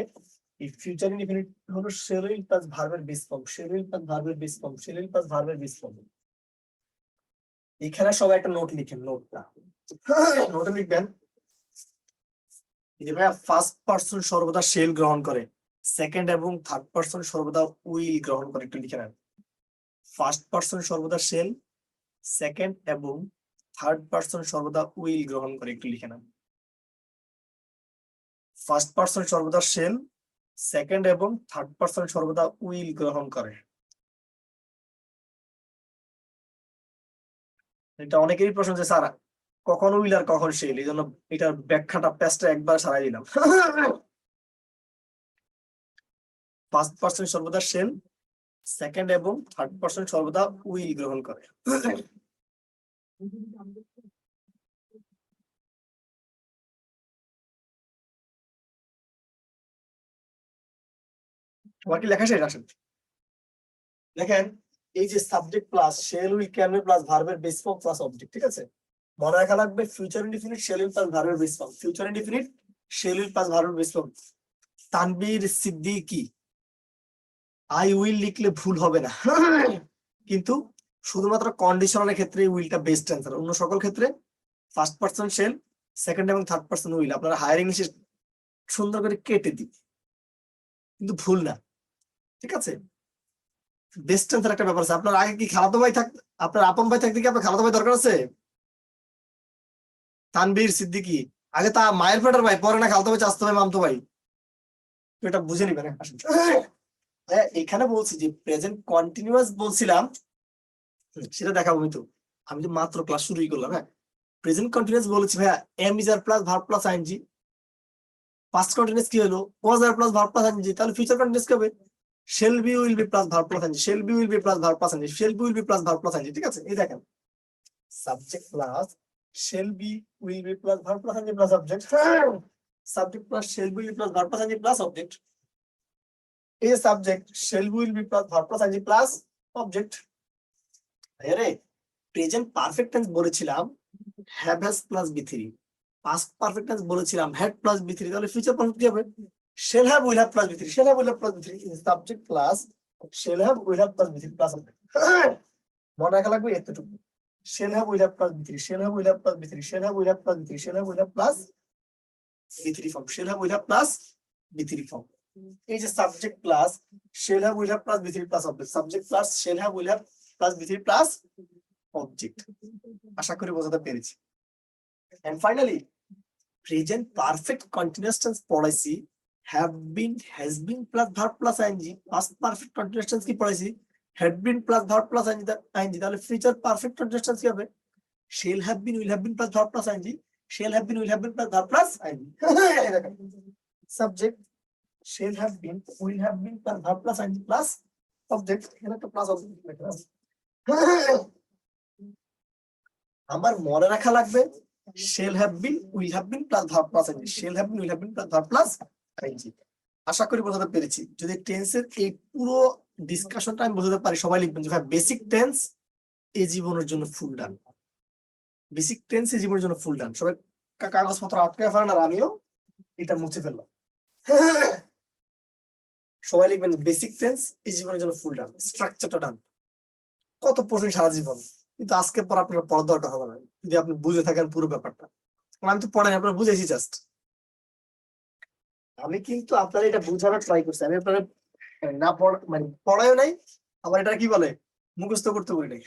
এই ফিউচার ইনডিফিনিট হলো শেল উইল প্লাস ভার্বের base form, shall will plus ভার্বের base form, shall will plus ভার্বের বেস ফর্ম। এখানে সবাই একটা নোট লিখেন, নোটটা নোটে লিখবেন যে ভাইয়া ফার্স্ট পারসন সর্বদা শেল গ্রহণ করে, সেকেন্ড এবং থার্ড পারসন সর্বদা উইল গ্রহণ করে। একটু লিখে নেন, ফার্স্ট পারসন সর্বদা শেল, সেকেন্ড এবং থার্ড পারসন সর্বদা উইল গ্রহণ করে। একটু লিখে নেন, ফার্স্ট পারসন সর্বদা শেল, সেকেন্ড এবং থার্ড পারসন সর্বদা উইল গ্রহণ করে। এটা অনেকেরই প্রশ্ন যে স্যার কখন উইল আর কখন শেল, এই জন্য এটার ব্যাখ্যাটা পেজটা একবার সারাই দিলাম। ফার্স্ট পারসন সর্বদা শেল, সেকেন্ড এবং থার্ড পারসন সর্বদা উইল গ্রহণ করে। তোমার কি লেখা শেষ? আসেন দেখেন, এই যে subject plus shall will can be plus ভার্বের বেস ফর্ম প্লাস অবজেক্ট, ঠিক আছে? মনে রাখা লাগবে future indefinite shall will plus ভার্বের base form, future indefinite shall will plus ভার্বের base form. Tanvir Siddiqui I will লিখলে ভুল হবে না, কিন্তু শুধুমাত্র কন্ডিশনালের ক্ষেত্রে উইলটা বেস্ট অ্যান্সার, অন্য সকল ক্ষেত্রে ফার্স্ট পারসন শেল, সেকেন্ড এবং থার্ড পারসন উইল আপনারা হায়ার ইংলিশে সুন্দর করে কেটে দিন, কিন্তু ভুল না, ঠিক আছে? বেস্ট অ্যান্সার একটা ব্যাপার আছে। আপনার আগে কি খালাতো ভাই থাক, আপনার আপন ভাই থাকতে কি আপনার খালাতো ভাই দরকার আছে? তানবীর সিদ্দিকী আগে তা মায়ের পেটের ভাই, পরে না খালাতো ভাই, চাচাতো ভাই, মামতো ভাই, তো এটা বুঝে নিবেন। এখানে বলছি যে প্রেজেন্ট কন্টিনিউয়াস বলছিলাম, সেটা দেখাবো। আমি তো মাত্র ক্লাস শুরুই করলাম। হ্যাঁ, প্রেজেন্ট কন্টিনিউয়াস বলেছি ভাইয়া am is are plus verb plus ING. Past continuous কি হলো? Was are plus verb plus ING. তাহলে ফিউচার কন্টিনিউয়াস কি হবে? Shall be will be plus verb plus ING, shall be will be plus verb plus ING, shall be will be plus verb plus ING, ঠিক আছে? এই দেখেন, subject plus shall be will be plus verb plus ING plus object, subject plus shall be will be plus verb plus ING plus object. এই subject shall be will be plus verb plus ING plus object. আরে present perfect tense বলেছিলাম have has plus B three, past perfect tense বলেছিলাম had plus B three, তাহলে future perfect কি হবে? shall have will have plus b3, shall have will have plus b3 is subject plus shall have will have plus b3 plus মনে রাখা লাগবে এতটুকু, shall have will have plus b3, shall have will have plus b3, shall have will have plus b3, shall have will have plus b3 form, shall have will have plus b3 form। এই যে subject plus shall have will have plus b3 plus object, subject plus shall have will have plus b3 plus object। আশা করি বোঝাতে পেরেছি। And finally present perfect continuous tense পড়াইছি have been, has been plus verb plus ING, past perfect continuous tense কি পড়াইছি? Had been plus verb plus ING, তাহলে future perfect continuous tense কি হবে? Shall have been, will have been plus verb plus ING, shall have been, will have been plus verb plus ING. Subject shall have been, will have been plus verb plus ING plus subject, এখানে একটা plus object লেখা আছে। আমার মনে রাখা লাগবে shall have been, will have been plus verb plus ING, shall have been, will have been plus verb plus ING. আশা করি বোঝাতে পেরেছি। যদি টেন্সের এই পুরো ডিসকাশনটা আমি বোঝাতে পারি, সবাই লিখবেন যে ভাই বেসিক টেন্স এই জীবনের জন্য ফুল ডান, বেসিক টেন্স এই জীবনের জন্য ফুল ডান। সবাই কাগজপত্র আটকে ফেলেন, আর আমিও এটা মুছে ফেললাম। সবাই লিখবেন বেসিক টেন্স এই জীবনের জন্য ফুল ডান, স্ট্রাকচারটা ডান। কত প্রশ্ন সারা জীবন, কিন্তু আজকে পর আপনার পড়ার দরকার হবে না যদি আপনি বুঝে থাকেন পুরো ব্যাপারটা। আমি তো পড়াই, আপনারা বুঝেছি জাস্ট। আমি কিন্তু আপনার এটা বুঝানোর ট্রাই করছি, আমি আপনার না মানে পড়ায়ও নাই, আবার এটা কি বলে মুখস্থ করতে বলি নাই।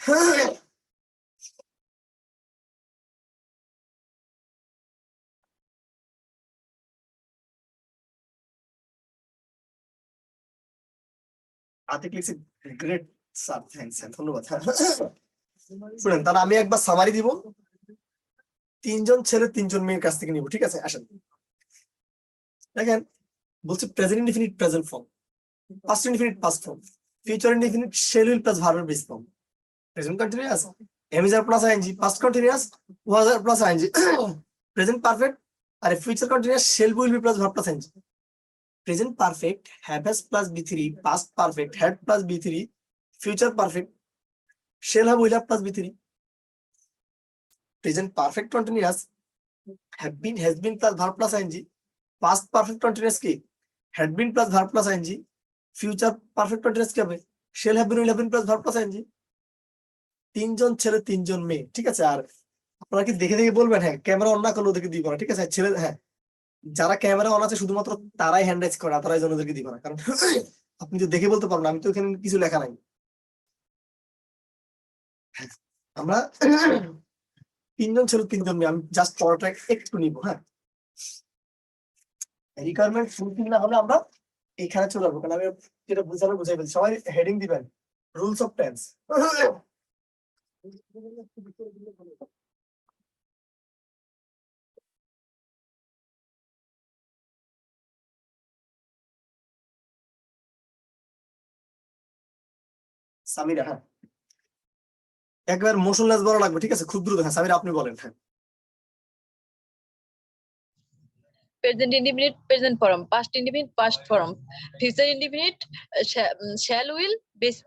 আতিক লিখছে গ্রেট স্যার, থ্যাঙ্কস স্যার, ধন্যবাদ। শুনেন, তাহলে আমি একবার সামারি দিব, 3 জন ছেলে 3 জন মেয়ের কাছ থেকে নিব, ঠিক আছে? আসেন দেখেন, বলছে present indefinite present form, past indefinite past form, future indefinite shall will plus verb base form, present continuous am is are plus ING, past continuous was are plus ING, present perfect আর future continuous shall will be plus verb plus ING, present perfect have has plus বি3, past perfect had plus বি3, future perfect shall have will have plus বি3, present perfect continuous have been has been plus verb plus ING, past perfect continuous কি had been plus verb plus ING, future perfect continuous কি হবে? Shall have been will have been plus verb plus ING. 3 জন ছেলে 3 জন মেয়ে, ঠিক আছে? আর আপনারা কি দেখে দেখে বলবেন? হ্যাঁ, ক্যামেরা অন না করলে ওদেরকে দিব না, ঠিক আছে? ছেলে, হ্যাঁ, যারা ক্যামেরা অন আছে শুধুমাত্র তারাই হ্যান্ড রাইজ করে, তারাই যেন ওদেরকে দিব না, কারণ আপনি তো দেখে বলতে পারবেন, আমি তো এখানে কিছু লেখা নাই। আমরা 3 জন ছেলে 3 জন মেয়ে, আমি জাস্ট পড়াটা একটু নিব। হ্যাঁ, রিকোয়ারমেন্ট ফুলফিল না হলে আমরা এখানে চলে যাবো, কারণ আমি যেটা বুঝানো বুঝাই ফেলছি। সবাই হেডিং দিবেন রুলস অফ টেন্স। সামিরা, হ্যাঁ, একবার মোশনলেস বলা লাগবে, ঠিক আছে? খুব দ্রুত। হ্যাঁ সামিরা, আপনি বলেন। হ্যাঁ, present indefinite present form, past indefinite past form, future indefinite shall will base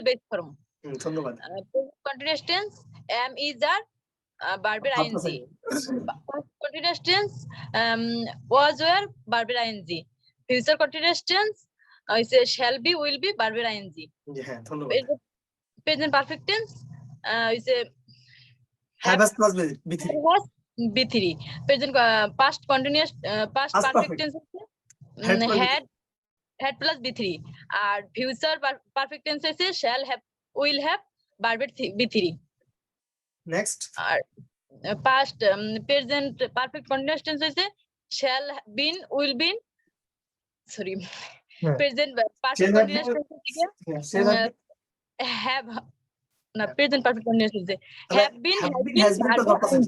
base form, ধন্যবাদ। present continuous tense am is are verb ing, past continuous tense was were verb ing, future continuous tense is shall be will be verb ing, হ্যাঁ, ধন্যবাদ। present perfect tense is have has plus বি3, was B3, present past continuous past Past perfect perfect. tense Had plus had plus B3 আর future perfect tense আছে shall have will have verb B3 next. আর past present perfect continuous tense আছে shall been will been sorry হ্যাঁ। present perfect Shall have continuous been- tense থেকে Shall have have না present perfect continuous tense তাহলে have been have has been, been has been plus verb verb plus ing।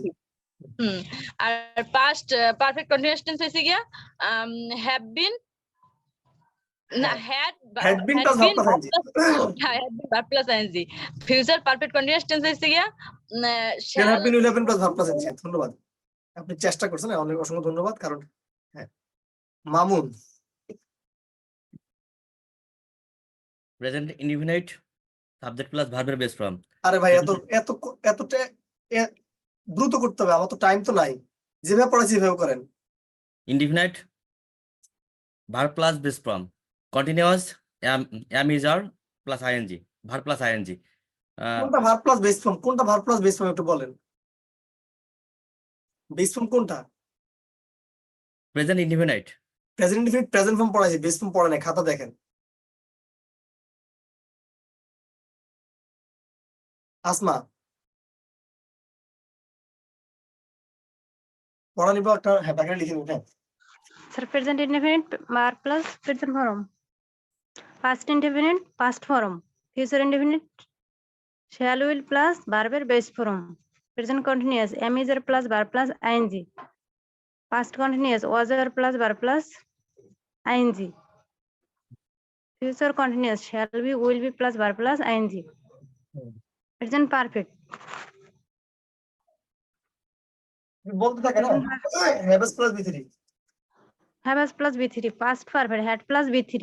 আর past perfect continuous tense হইছে গিয়া have been না had had been plus verb plus ing। had been verb plus ing, future perfect continuous tense হইছে গিয়া shall have been, will have been plus verb plus ing। ধন্যবাদ, আপনি চেষ্টা করছেন, অনেক অসংখ্য ধন্যবাদ। কারণ হ্যাঁ, Mamun, present indefinite subject plus ভার্বের বেস ফর্ম, আরে ভাই এত এত এতটা দ্রুত করতে হবে, আমার তো টাইম তো নাই। যেভাবে পড়াচ্ছি সেভাবে করেন। Indefinite verb plus base form, continuous am is are plus ING, verb plus ING, কোনটা ভার্ব প্লাস বেস ফর্ম, কোনটা ভার্ব প্লাস বেস ফর্ম একটু বলেন। বেস ফর্ম কোনটা? Present indefinite present indefinite present form পড়াইছি, বেস ফর্ম পড়া নাই, খাতা দেখেন। আসমা, পড়া নিব একটা, হ্যাঁ ব্যাকেটে লিখে নিব। হ্যাঁ, Sir, present indefinite verb plus present form. Past indefinite past form. Future indefinite shall will plus verb base form. Present continuous am is plus verb plus ing. Past continuous was plus verb plus ing. Future continuous shall be will be plus verb plus ing. Present perfect. বলতে থাকে না haves plus B three Have plus B3. Past perfect had plus B3.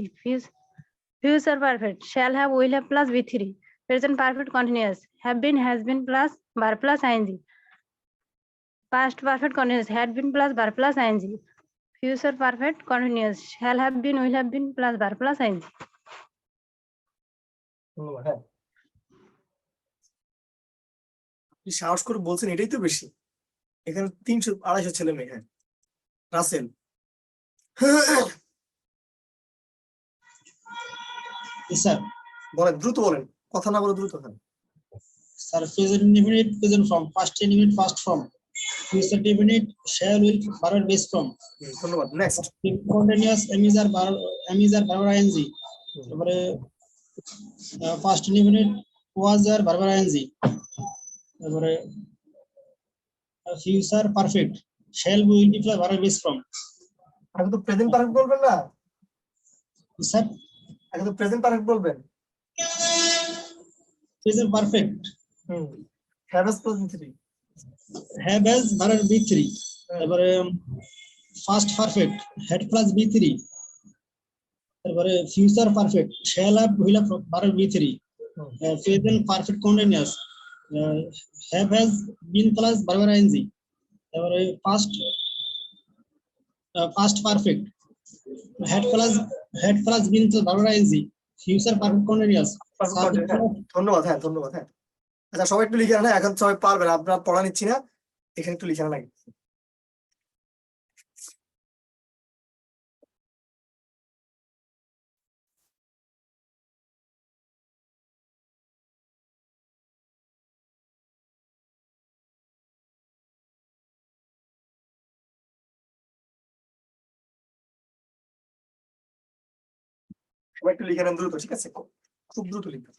Future perfect shall have will have plus B3. Present perfect continuous have been has been plus verb plus ing. Past perfect continuous had been plus verb plus ing. Future perfect continuous shall have been will have been plus verb plus ing. হ্যাঁ কি সাহস করে বলছেন, এটাই তো বেশি। এখানে 300-250 ছেলে মেয়ে। হ্যাঁ রাসেল স্যার বলেন, দ্রুত বলেন, কথা না বলে দ্রুত। হ্যাঁ sir present indefinite present form, past indefinite past form, future indefinite shall will verb base form, ধন্যবাদ। Next continuous am is are verb ING, তারপরে past indefinite was are verb ING, তারপরে future perfect shall will be plus verb base form. আগে তো present perfect বলবেন না, sir আগে তো present perfect বলবেন। Present perfect haves plus B three, have has verb V three, তারপরে first perfect had plus B three, তারপরে future perfect shall have will have verb V three, present perfect continuous have has been plus verb ING, তারপরে past perfect had plus been plus verb ING, future perfect continuous. ধন্যবাদ। হ্যাঁ ধন্যবাদ। হ্যাঁ আচ্ছা সবাই একটু লিখে না, এখন সবাই পারবেন, আপনার পড়া নিচ্ছি না, এখানে একটু লিখে না। সবাই একটু লিখে নেন দ্রুত, ঠিক আছে? খুব দ্রুত লিখবেন।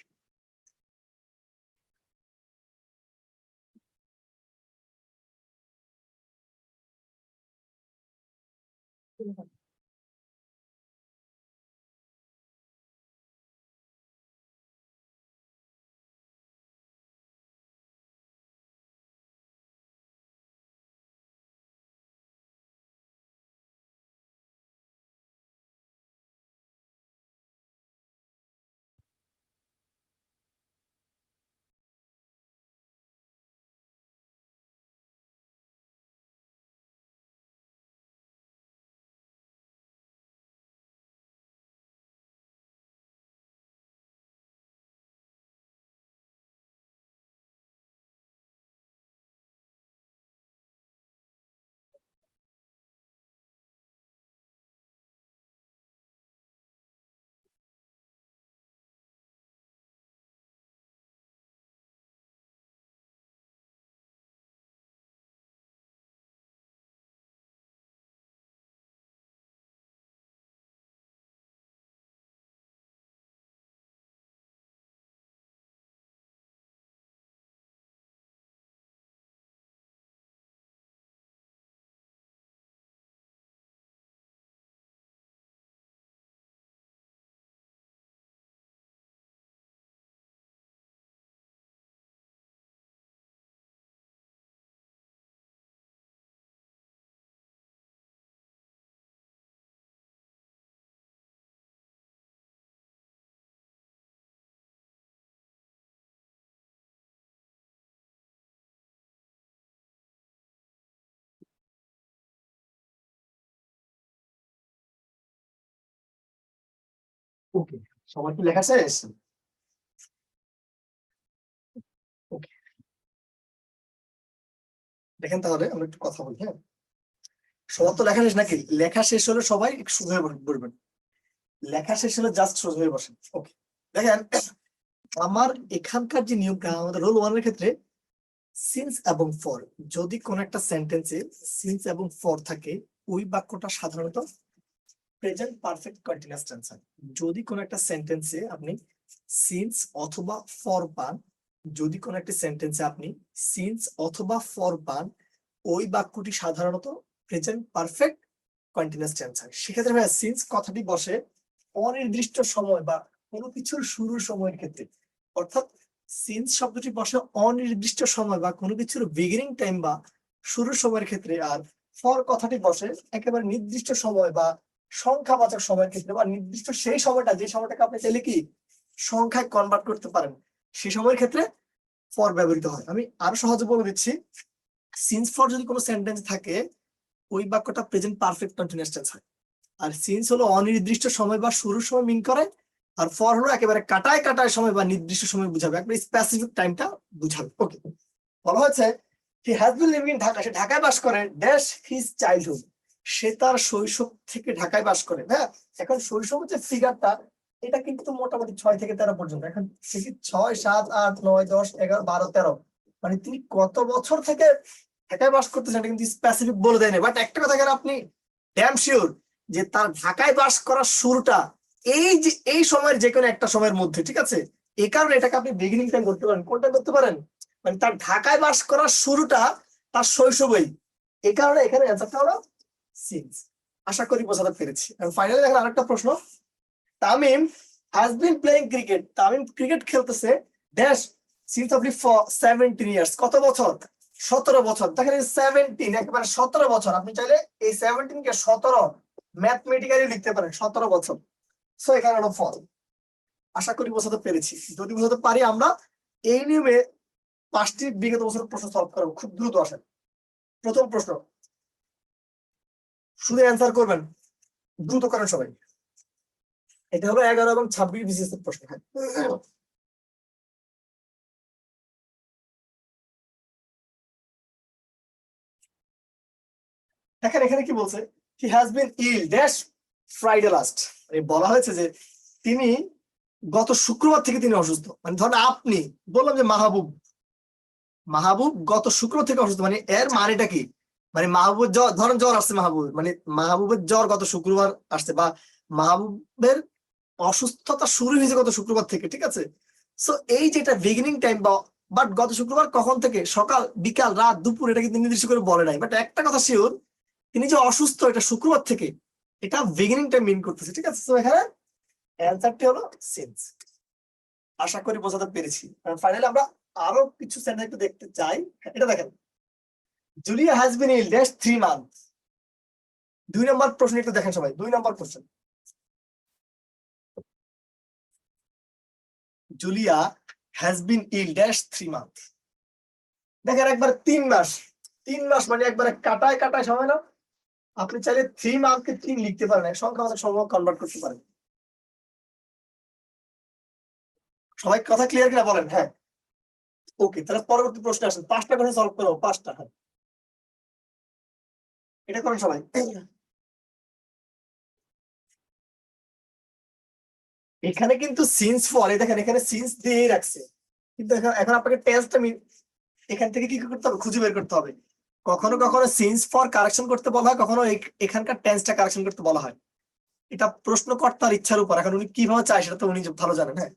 ওকে, সবার কি লেখা শেষ? ওকে, দেখেন তাহলে আমরা একটু কথা বলি। হ্যাঁ সবার তো লেখা শেষ নাকি? লেখা শেষ হলে সবাই একটু সোজা হয়ে বসবেন, লেখা শেষ হলে জাস্ট সোজা হয়ে বসেন। ওকে দেখেন, আমার এখানকার যে নিয়মটা আমাদের রোল 1 এর ক্ষেত্রে সিন্স এবং ফর, যদি কোন একটা সেন্টেন্সে সিন্স এবং ফর থাকে ওই বাক্যটা সাধারণত প্রেজেন্ট পারফেক্ট কন্টিনিউয়াস টেন্স হয়। যদি কোনো একটা সেন্টেন্সে আপনি সিন্স অথবা ফর পান, যদি কোনো একটা সেন্টেন্সে আপনি সিন্স অথবা ফর পান, ওই বাক্যটি সাধারণত প্রেজেন্ট পারফেক্ট কন্টিনিউয়াস টেন্স হয়। সেক্ষেত্রে ভাইয়া সিন্স কথাটি বসে অনির্দিষ্ট সময় বা কোনো কিছুর শুরুর সময়ের ক্ষেত্রে, অর্থাৎ সিন্স শব্দটি বসে অনির্দিষ্ট সময় বা কোনো কিছুর বিগিনিং টাইম বা শুরুর সময়ের ক্ষেত্রে, আর ফর কথাটি বসে একেবারে নির্দিষ্ট সময় বা সংখ্যাবাচক সময়ের ক্ষেত্রে, বা নির্দিষ্ট সেই সময়টা যে সময়টাকে আপনি চাইলে কি সংখ্যায় কনভার্ট করতে পারেন সেই সময়ের ক্ষেত্রে ফর ব্যবহৃত হয়। আমি আরো সহজে বলে দিচ্ছি, সিন্স ফর যদি কোনো সেন্টেন্স থাকে ওই বাক্যটা প্রেজেন্ট পারফেক্ট কন্টিনিউয়াস টেন্স হয়। আর সিন্স হলো অনির্দিষ্ট সময় বা শুরুর সময় মিন করে, আর ফর হলো একেবারে কাটায় কাটায় সময় বা নির্দিষ্ট সময় বুঝাবে, একবারে স্পেসিফিক টাইমটা বুঝাবে। ওকে, বলা হয়েছে he has been living in Dhaka, সে ঢাকায় বাস করে ড্যাশ হিজ চাইল্ডহুড, সে তার শৈশব থেকে ঢাকায় বাস করে। হ্যাঁ, এখন শৈশব যে ফিগারটা এটা কিন্তু মোটামুটি 6 থেকে 13 পর্যন্ত। এখন সে কি 6, 7, 8, 9, 10, 11, 12, 13 মানে তিনি কত বছর থেকে ঢাকায় বাস করতেছেন এটা কিন্তু স্পেসিফিক বলে দেয় না। বাট একটা কথা এখানে আপনি ড্যাম শিওর যে তার ঢাকায় বাস করার শুরুটা এই সময়ের যে কোনো একটা সময়ের মধ্যে, ঠিক আছে? এই কারণে এটাকে আপনি বিগিনিং টাইম করতে পারেন। কোনটা করতে পারেন? মানে তার ঢাকায় বাস করার শুরুটা তার শৈশবেই, এই কারণে এখানে অ্যান্সারটা হলো সিন্স। আশা করি বোঝাতে পেরেছি। ফাইনালি দেখেন আরেকটা প্রশ্ন, Tamim has been playing cricket, Tamim cricket খেলতেছে ড্যাশ সিন্স অফ 17 ইয়ার্স, কত বছর? 17 বছর। দেখেন 17 একেবারে 17 বছর, আপনি চাইলে এই 17 কে 17 ম্যাথমেটিক্যালি লিখতে পারেন 17 বছর। সো এখানে হলো ফল। আশা করি বোঝাতে পেরেছি। যদি বোঝাতে পারি আমরা এই নিয়মে 5টি বিগত বছরের প্রশ্ন সলভ করবো, খুব দ্রুত আসেন। প্রথম প্রশ্ন, শুধু অ্যান্সার করবেন, দ্রুত করেন সবাই। এটা হলো 11 এবং 26 বিসিএস এর প্রশ্ন। দেখেন এখানে কি বলছে, he has been ill dash Friday last, বলা হয়েছে যে তিনি গত শুক্রবার থেকে তিনি অসুস্থ। মানে ধরেন আপনি বললাম যে মাহবুব গত শুক্রবার থেকে অসুস্থ, মানে এর মানেটা কি? মানে মাহবুবের জ্বর, ধরেন জ্বর আসছে মাহবুবের, মানে মাহবুবের জ্বর গত শুক্রবার আসছে, বা মাহবুবের অসুস্থতা শুরু হয়েছে গত শুক্রবার থেকে, ঠিক আছে? সো এই যেটা বিগিনিং টাইম বা বাট গত শুক্রবার কখন থেকে, সকাল, বিকাল, রাত, দুপুর, এটা কিন্তু নির্দিষ্ট করে বলে নাই। বাট একটা কথা শিওর, তিনি যে অসুস্থ এটা শুক্রবার থেকে, এটা বিগিনিং টাইম মিন করতেছে, ঠিক আছে? তো এখানে অ্যান্সারটি হলো সিন্স। আশা করি বোঝাতে পেরেছি। ফাইনালি আমরা আরো কিছু সেন্টেন্স একটু দেখতে চাই। এটা দেখেন, Julia has been ill dash 3 month. 2 নম্বর প্রশ্ন একটু দেখেন সবাই, 2 নম্বর question, Julia has been ill dash 3 month. দেখেন একবার 3 মাস, 3 মাস মানে একবারে কাটায় কাটায় সময় না? আপনি চাইলে 3 মান্থকে 3 লিখতে পারেন, সংখ্যাবাচক সময় কনভার্ট করতে পারেন। সবাই কথা ক্লিয়ার কিনা বলেন? হ্যাঁ, ওকে, তাহলে পরবর্তী প্রশ্ন আসেন। 5টা কোশ্চেন সলভ করবো, 5টা। হ্যাঁ, এটা করেন সবাই। এখানে কিন্তু সিন্স ফর, দেখেন এখানে সিন্স দিয়ে রাখছে, কিন্তু এখন আপনাকে টেন্সটা এখান থেকে কি করতে হবে, খুঁজে বের করতে হবে। কখনো কখনো সিন্স ফর কারেকশন করতে বলা হয়, কখনো এখানকার টেন্সটা কারেকশন করতে বলা হয়। এটা প্রশ্নকর্তার ইচ্ছার উপর, এখন উনি কিভাবে চায় সেটা তো উনি ভালো জানেন। হ্যাঁ,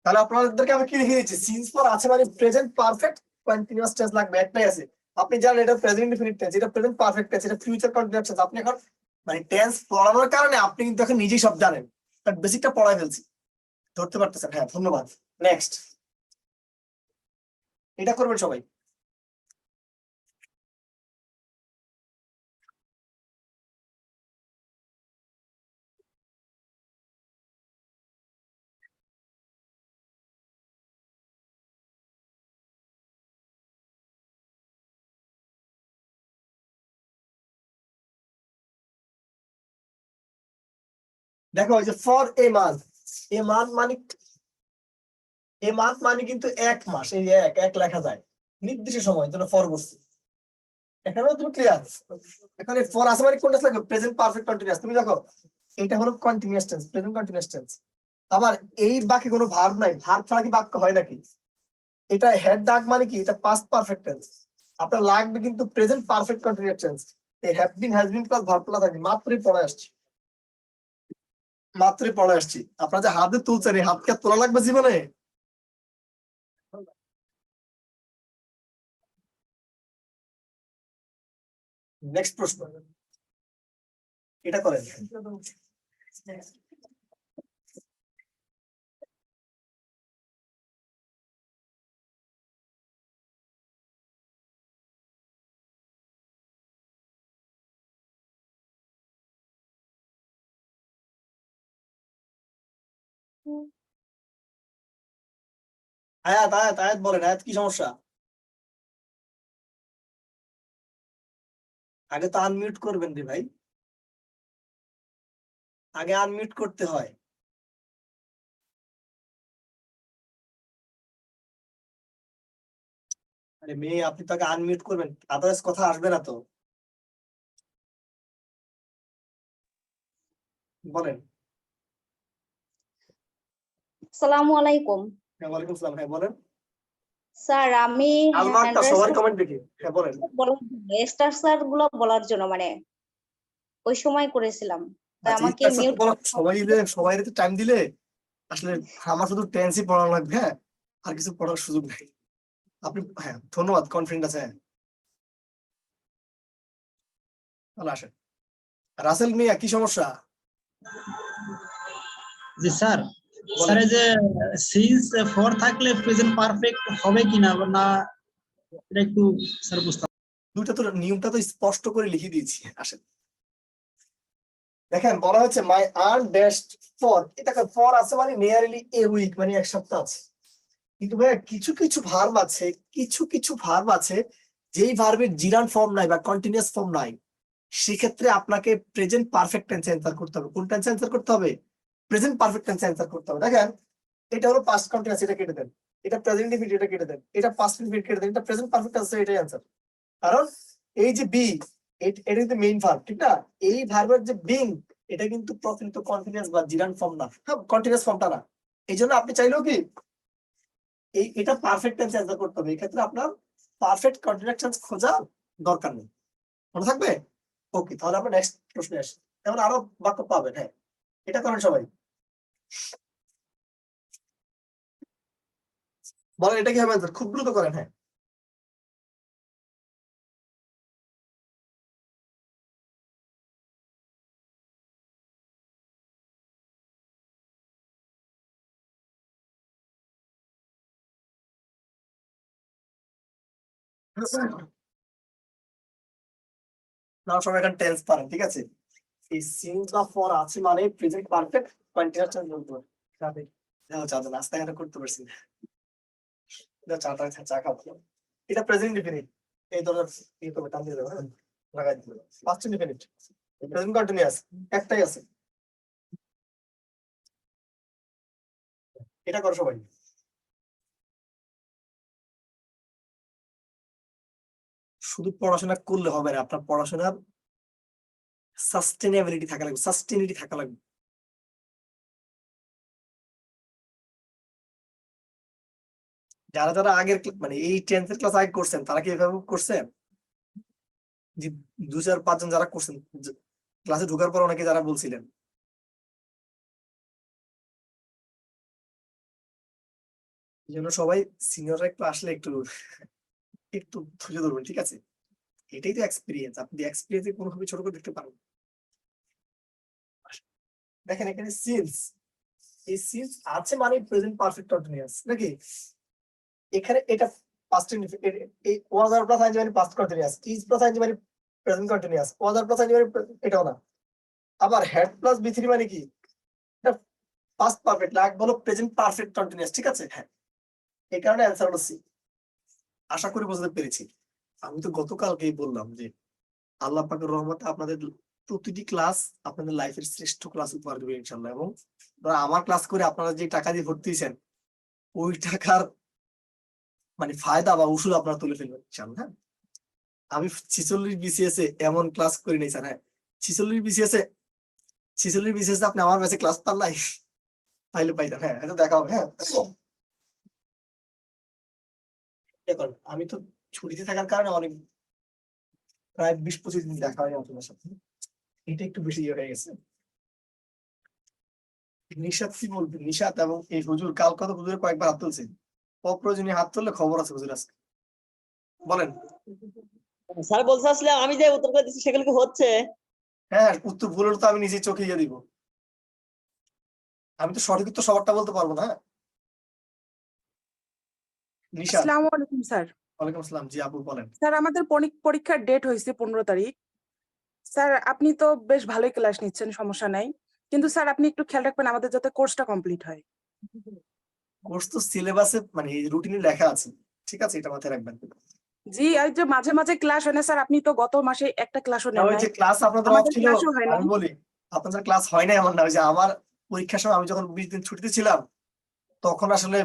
তাহলে আপনাদেরকে আমি কি লিখে দিচ্ছি, সিন্স ফর আছে মানে প্রেজেন্ট পারফেক্ট কন্টিনিউয়াস টেন্স লাগবে, একটাই আছে। আপনি জানেন এটা প্রেজেন্ট ইনডিফিনিট টেন্স, এটা প্রেজেন্ট পারফেক্ট টেন্স, এটা ফিউচার কন্টিনিউয়াস টেন্স। আপনি এখন মানে টেন্স পড়ানোর কারণে আপনি কিন্তু এখন নিজেই সব জানেন, বাট বেসিকটা পড়াই ফেলছি, ধরতে পারতেছেন। হ্যাঁ, ধন্যবাদ। নেক্সট, এটা করবেন সবাই। দেখো এই যে for a month, a month মানে কিন্তু 1 মাস, এই এক লেখা যায় নির্দিষ্ট সময় জন্য ফর বসছে। এখানেও তুমি ক্লিয়ার? এখানে ফর আছে মানে কোনটা লাগবে, প্রেজেন্ট পারফেক্ট কন্টিনিউয়াস। তুমি দেখো এটা হলো continuous tense, present continuous tense. আবার এই বাক্যে কোনো ভার্ব নাই, ভার্ব ছাড়া কি বাক্য হয় নাকি? এটা হেড ডাক মানে কি? এটা পাস্ট পারফেক্ট টেন্স। আপনার লাগবে কিন্তু প্রেজেন্ট পারফেক্ট কন্টিনিউয়াস টেন্স। এই have been, has been plus verb plus ING মাত্রই পড়ে আসছি, মাত্রই পড়ে আসছি। আপনার যে হাতে তুলছেন, এই হাতকে তোলা লাগবে জীবনে? নেক্সট প্রশ্ন, এটা করেন। আয়াত আয়াত আয়াত বলেন, আয়াত কি সমস্যা? আগে তো আনমিউট করবেন রে ভাই, আগে আনমিউট করতে হয়। আরে মেয়ে, আপনি তো আগে আনমিউট করবেন, আদারওয়াইজ কথা আসবে না তো। বলেন। আসসালামু আলাইকুম হ্যাঁ, ওয়ালাইকুম আসসালাম। হ্যাঁ বলেন। স্যার, আমি আলমার্কটা সবার কমেন্ট দেখি। হ্যাঁ বলেন। স্ট্রাকচার গুলো বলার জন্য মানে ওই সময় করেছিলাম, তাই আচ্ছা, আমাকে ইস্তার মিউট বলা সবাই টাইম দিলে আসলে আমার শুধু টেন্সই পড়ানো লাগবে, হ্যাঁ, আর কিছু পড়ার সুযোগ নেই। আপনি, হ্যাঁ ধন্যবাদ, কনফিডেন্ট আছে। হ্যাঁ তাহলে আসেন। রাসেল মিয়া, কি সমস্যা? জি স্যার, বলেন। স্যার এই যে সিন্স ফর থাকলে প্রেজেন্ট পারফেক্ট হবে কিনা না, এটা একটু স্যার বুঝতে। দুইটা তো নিয়মটা তো স্পষ্ট করে লিখে দিয়েছি। আসেন দেখেন, বলা হচ্ছে মাই আর্ন ড্যাশড ফর, এটা ফর আছে মানে নিয়ারলি এ উইক, মানে এক সপ্তাহ আছে। কিন্তু ভাইয়া কিছু কিছু ভার্ব আছে, কিছু কিছু ভার্ব আছে যেই ভার্বের জিরান ফর্ম নাই বা কন্টিনিউয়াস ফর্ম নাই, সেক্ষেত্রে আপনাকে প্রেজেন্ট পারফেক্ট টেন্স অ্যান্সার করতে হবে। কোন টেন্স অ্যান্সার করতে হবে? প্রেজেন্ট পারফেক্ট টেন্স অ্যান্সার করতে হবে। দেখেন, এটা হলো পাস্ট কন্টিনিউয়াস, এটা কেটে দেন। এটা প্রেজেন্ট ইনডিফিনিট, এটা কেটে দেন। এটা পাস্ট ইনডিফিনিট কেটে দেন। এটা প্রেজেন্ট পারফেক্ট টেন্স, এটাই অ্যান্সার। কারণ এই যে বি, এটা কিন্তু মেইন ভার্ব, ঠিক না? এই ভার্বের যে বিং, এটা কিন্তু প্রকৃত কন্টিনিউয়াস বা জিরান ফর্ম না, হ্যাঁ কন্টিনিউয়াস ফর্মটা না। এই জন্য আপনি চাইলেও কি এটা পারফেক্ট টেন্স অ্যান্সার করতে হবে। এই ক্ষেত্রে আপনার পারফেক্ট কন্টিনিউয়াস টেন্স খোঁজা দরকার নেই। মনে থাকবে? ওকে, তাহলে আমরা নেক্সট প্রশ্নে আসি। এমন আরো বাক্য পাবেন। হ্যাঁ, এটা করেন সবাই। বলেন এটা কি হবে answer? খুব দ্রুত করেন। হ্যাঁ না, সবাই এখন টেন্স পারেন, ঠিক আছে? এই সিন্স বা ফর আছে মানে প্রেজেন্ট পারফেক্ট কন্টিনিউয়াস টেন্স বলতে হবে। দেখো চা দেন, নাস্তা এখানে করতে পারছি না। চাটা চা খাবো। এটা প্রেজেন্ট ইনডিফিনিট, এই ধরনের এই তো টান দিয়ে দেবো। হ্যাঁ, লাগাই দিতে হবে। পাস্ট ইনডিফিনিট, প্রেজেন্ট কন্টিনিউয়াস একটাই আছে। এটা করো সবাই। শুধু পড়াশোনা করলে হবে না, আপনার পড়াশোনার সাস্টেনেবিলিটি থাকা লাগবে, সাস্টেনিটি থাকা লাগবে। যারা যারা আগের মানে এই 10th ক্লাস আগে করছেন, তারা কি এভাবে করছেন? যে 2-4-5 জন যারা করছেন ক্লাসে ঢোকার পর অনেকে যারা বলছিলেন, এই জন্য সবাই সিনিয়ররা একটু আসলে একটু একটু ধৈর্য ধরবেন, ঠিক আছে? এটাই তো এক্সপিরিয়েন্স, আপনি এক্সপিরিয়েন্সে কোনোভাবে ছোট করে দেখতে পারেন। দেখেন এখানে সিন্স, এই সিন্স আছে মানে প্রেজেন্ট পারফেক্ট কন্টিনিউয়াস নাকি? এখানে এটা পাস্ট ইনডিফিনিট, এই ওয়াজ আর প্লাস আইএনজি মানে past continuous, is plus ING মানে present continuous, was are plus ING মানে এটাও না। আবার হেড প্লাস বি3 মানে কি? এটা পাস্ট পারফেক্ট, লাগ বলো প্রেজেন্ট পারফেক্ট কন্টিনিউয়াস, ঠিক আছে? হ্যাঁ, এই কারণে অ্যান্সার হলো সি। আশা করি বুঝতে পেরেছি। আমি তো গতকালকেই বললাম যে আল্লাহ পাকের রহমতে আপনাদের প্রতিটি ক্লাস আপনাদের লাইফের শ্রেষ্ঠ ক্লাস উপহার দেবে ইনশাল্লাহ। এবং আমার ক্লাস করে আপনারা যে টাকা দিয়ে ভর্তি হয়েছেন, ওই টাকার মানে ফায়দা বা উসুল আপনারা তুলে ফেলবেন ইনশাল্লাহ। হ্যাঁ, আমি 46 BCS এ এমন ক্লাস করি নাই স্যার। হ্যাঁ, 46 BCS এ আপনি আমার কাছে ক্লাস পান নাই? তাইলে পাইতাম, হ্যাঁ এটা দেখা হবে। হ্যাঁ দেখুন, আমি তো ছুটিতে থাকার কারণে অনেক প্রায় 20-25 দিন দেখা হয়নি আপনার সাথে, এটা একটু বেশি ইয়ে হয়ে গেছে। নিশাত কি বলবে? নিশাত এবং এই হুজুর কাল কত হুজুরে কয়েকবার হাত তুলছে, অপ্রয়োজনীয় হাত তুললে খবর আছে হুজুর আজকে। বলেন। স্যার বলতে আসলে আমি যে উত্তর করে দিচ্ছি সেগুলো কি হচ্ছে? হ্যাঁ উত্তর ভুল হলে তো আমি নিজে চোখে ইয়ে দিব, আমি তো সঠিক উত্তর সবারটা বলতে পারবো না। হ্যাঁ নিশাত। আসসালামু আলাইকুম স্যার। ওয়ালাইকুম আসসালাম, জি আপু বলেন। স্যার আমাদের পরীক্ষার ডেট হয়েছে 15 তারিখ। স্যার আপনি তো বেশ ভালোই ক্লাস নিচ্ছেন, সমস্যা নাই, কিন্তু স্যার আপনি একটু খেয়াল রাখবেন আমাদের যাতে কোর্সটা কমপ্লিট হয়। কোর্স তো সিলেবাসে মানে রুটিনে লেখা আছে, ঠিক আছে, এটা মাথায় রাখবেন। জি, আর যে মাঝে মাঝে ক্লাস হয় না স্যার, আপনি তো গত মাসে একটা ক্লাসও নেন ওই নাই। যে ক্লাস আপনাদের অফ আমাদের ছিল, ক্লাসও হয় আমি নাই। বলি আপনাদের ক্লাস হয় না এমন না, ওই যে আমার পরীক্ষার সময় আমি যখন 20 দিন ছুটিতে ছিলাম তখন আসলে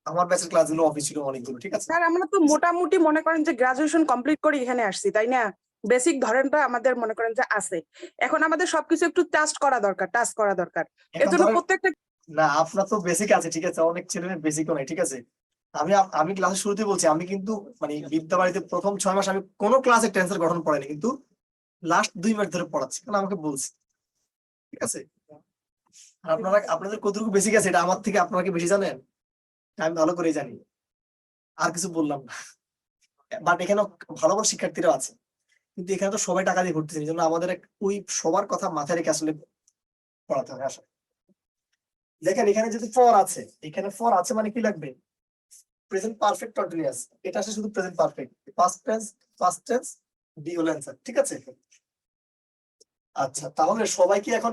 আমার ব্যাচের ক্লাসগুলো অফিস ছিল অনেকগুলো, ঠিক আছে। স্যার আমরা তো মোটামুটি মনে করেন যে গ্রাজুয়েশন কমপ্লিট করে এখানে আসছি, তাই না? বেসিক ধরনটা আমাদের মনে করেন যে আছে, এখন আমাদের সবকিছু একটু টাচ করা দরকার। এর এখন জন্য ধরেন প্রত্যেকটা না, আপনার তো বেসিক আছে, ঠিক আছে, অনেক ছেলেমেয়ের বেসিকও নাই, ঠিক আছে। আমি ক্লাসের শুরুতে বলছি, আমি কিন্তু মানে বিদ্যাবাড়িতে প্রথম 6 মাস আমি কোনো ক্লাসে টেন্সের গঠন পড়াইনি, কিন্তু লাস্ট 2 মাস ধরে পড়াচ্ছি, কারণ আমাকে বলছি, ঠিক আছে। আর আপনাদের কতটুকু বেসিক আছে এটা আমার থেকে আপনারা কি বেশি জানেন, এটা আমি ভালো করেই জানি, আর কিছু বললাম না। বাট এখানে ভালো ভালো শিক্ষার্থীরাও আছে, কিন্তু এখানে তো সবাই টাকা দিয়ে ভর্তি, এই জন্য আমাদের ওই সবার কথা মাথায় রেখে আসলে পড়াতে হবে আসলে। দেখেন এখানে যদি ফর আছে, এখানে ফর আছে মানে কি লাগবে? প্রেজেন্ট পারফেক্ট কন্টিনিউয়াস, এটা আসলে শুধু present perfect, first tense B হল অ্যান্সার, ঠিক আছে। আচ্ছা তাহলে সবাই কি এখন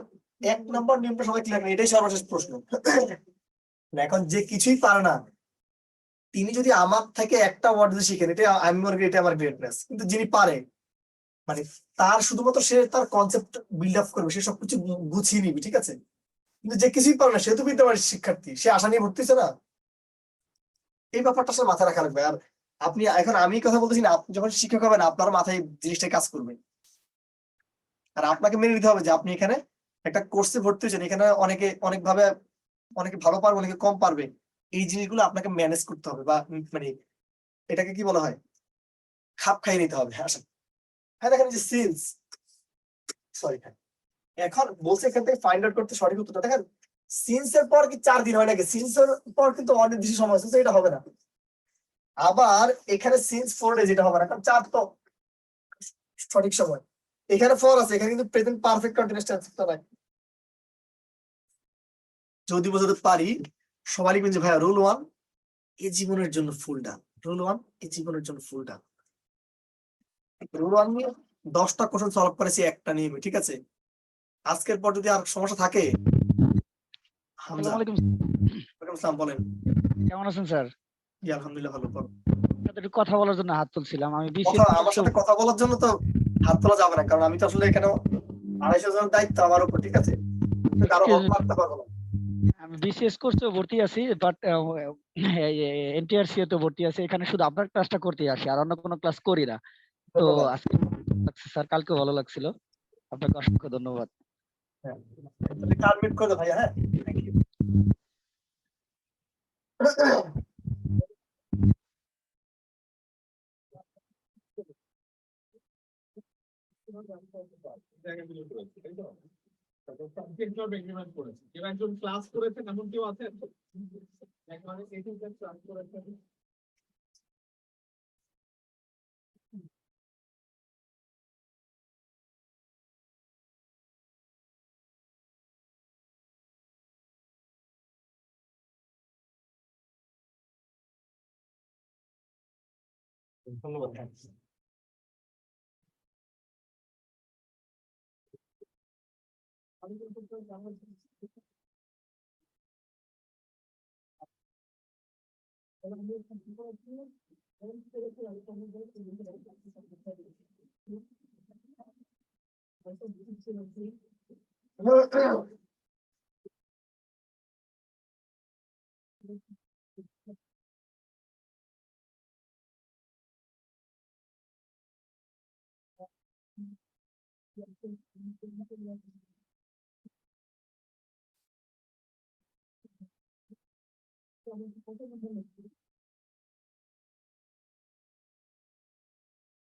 1 নম্বর নিয়মটা সবাই ক্লিয়ার করেন, এটাই সর্বশেষ প্রশ্ন। এখন যে কিছুই পারে না তিনি যদি আমার থেকে একটা ওয়ার্ড যদি শিখেন, এটা আমি মনে করি এটা আমার গ্রেটনেস, কিন্তু যিনি পারে মানে তার শুধুমাত্র সে তার কনসেপ্ট বিল্ড আপ করবে, সে সবকিছু গুছিয়ে নিবি, ঠিক আছে। কিন্তু যে কিছুই পারে না সে তো বিদ্যালয়ের শিক্ষার্থী, সে আশা নিয়ে ভর্তি হচ্ছে না, এই ব্যাপারটা আসলে মাথায় রাখা লাগবে। আর আপনি এখন আমি কথা বলতেছি না, আপনি যখন শিক্ষক হবেন আপনার মাথায় জিনিসটা কাজ করবে, আর আপনাকে মেনে নিতে হবে যে আপনি এখানে একটা কোর্সে ভর্তি হয়েছেন, এখানে অনেকভাবে অনেকে ভালো পারবে, অনেকে কম পারবে, এই জিনিসগুলো আপনাকে ম্যানেজ করতে হবে, বা মানে এটাকে কি বলা হয়, খাপ খাইয়ে নিতে হবে। হ্যাঁ হ্যাঁ দেখেন যে সিন্স, সরি এখন বলছে এখান থেকে ফাইন্ড আউট করতে সঠিক উত্তরটা দেখেন, সিন্স এর পর কি 4 দিন হয় নাকি? সিন্স এর পর কিন্তু অনেক বেশি সময় আছে, এটা হবে না। আবার এখানে সিন্স 4 ডেজ, এটা হবে না, কারণ 4 তো সঠিক সময়, এখানে 4 আছে, এখানে কিন্তু প্রেজেন্ট পারফেক্ট কন্টিনিউয়াস টেন্স নাই। যদি বোঝাতে পারি সবাই লিখবেন যে ভাইয়া রুল 1 এই জীবনের জন্য ফুল ডান, রুল 1 এই জীবনের জন্য ফুল ডান। রুল 1 নিয়ে 10টা কোশ্চেন সলভ করেছি একটা নিয়মে, ঠিক আছে। আজকের পর যদি আর সমস্যা থাকে, হামজা আসসালামু আলাইকুম। ওয়ালাইকুম আসসালাম, বলেন। কেমন আছেন স্যার? জি আলহামদুলিল্লাহ ভালো। করো একটু কথা বলার জন্য হাত তুলছিলাম। আমি কথা, বিসিএস আমার সাথে কথা বলার জন্য তো হাত তোলা যাবে না, কারণ আমি তো আসলে এখানে 250 জনের দায়িত্ব আমার উপর, ঠিক আছে, কারো হক মারতে পারবো না। আমি বিসিএস কোর্সে ভর্তি আছি, বাট এনটিআরসি তে ভর্তি আছি। এখানে শুধু আপনার ক্লাসটা করতে আসি, আর অন্য কোনো ক্লাস করি না। তো ধন্যবাদ। আজকে স্যার, কালকে ভালো লাগছিল। আপনাকে অসংখ্য ধন্যবাদ। হ্যাঁ তাহলে কাল মিট করে দাও ভাইয়া। হ্যাঁ থ্যাংক ইউ। কেউ একজন ক্লাস করেছেন এমন কেউ আছেন? একবারে 18 ক্লাস করেছেন? ধন্যবাদ।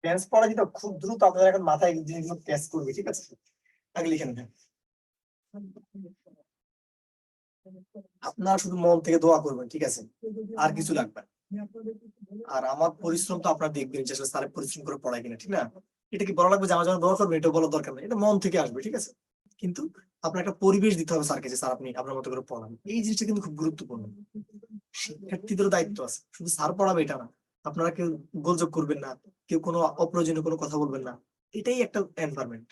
টেন্স পড়া যেটা খুব দ্রুত আপনাদের এখন মাথায় জিনিসগুলো ক্যাচ করবে, ঠিক আছে? আগে লিখে নেবেন। আপনারা শুধু মন থেকে দোয়া করবেন, ঠিক আছে? আর কিছু লাগবে না। আর আমার পরিশ্রম তো আপনারা দেখবেন যে আসলে স্যার পরিশ্রম করে পড়ায় কিনা, ঠিক না? এটা কি বলা লাগবে যে আমার জন্য দোয়া করবেন, এটা বলার দরকার নেই, এটা মন থেকে আসবে, ঠিক আছে? কিন্তু আপনার একটা পরিবেশ দিতে হবে স্যারকে যে স্যার আপনি আপনার মতো করে পড়ান। এই জিনিসটা কিন্তু খুব গুরুত্বপূর্ণ। শিক্ষার্থীদেরও দায়িত্ব আছে, শুধু স্যার পড়াবে এটা না। আপনারা কেউ গোলযোগ করবেন না, কেউ কোনো অপ্রয়োজনীয় কোনো কথা বলবেন না। এটাই একটা এনভায়রনমেন্ট।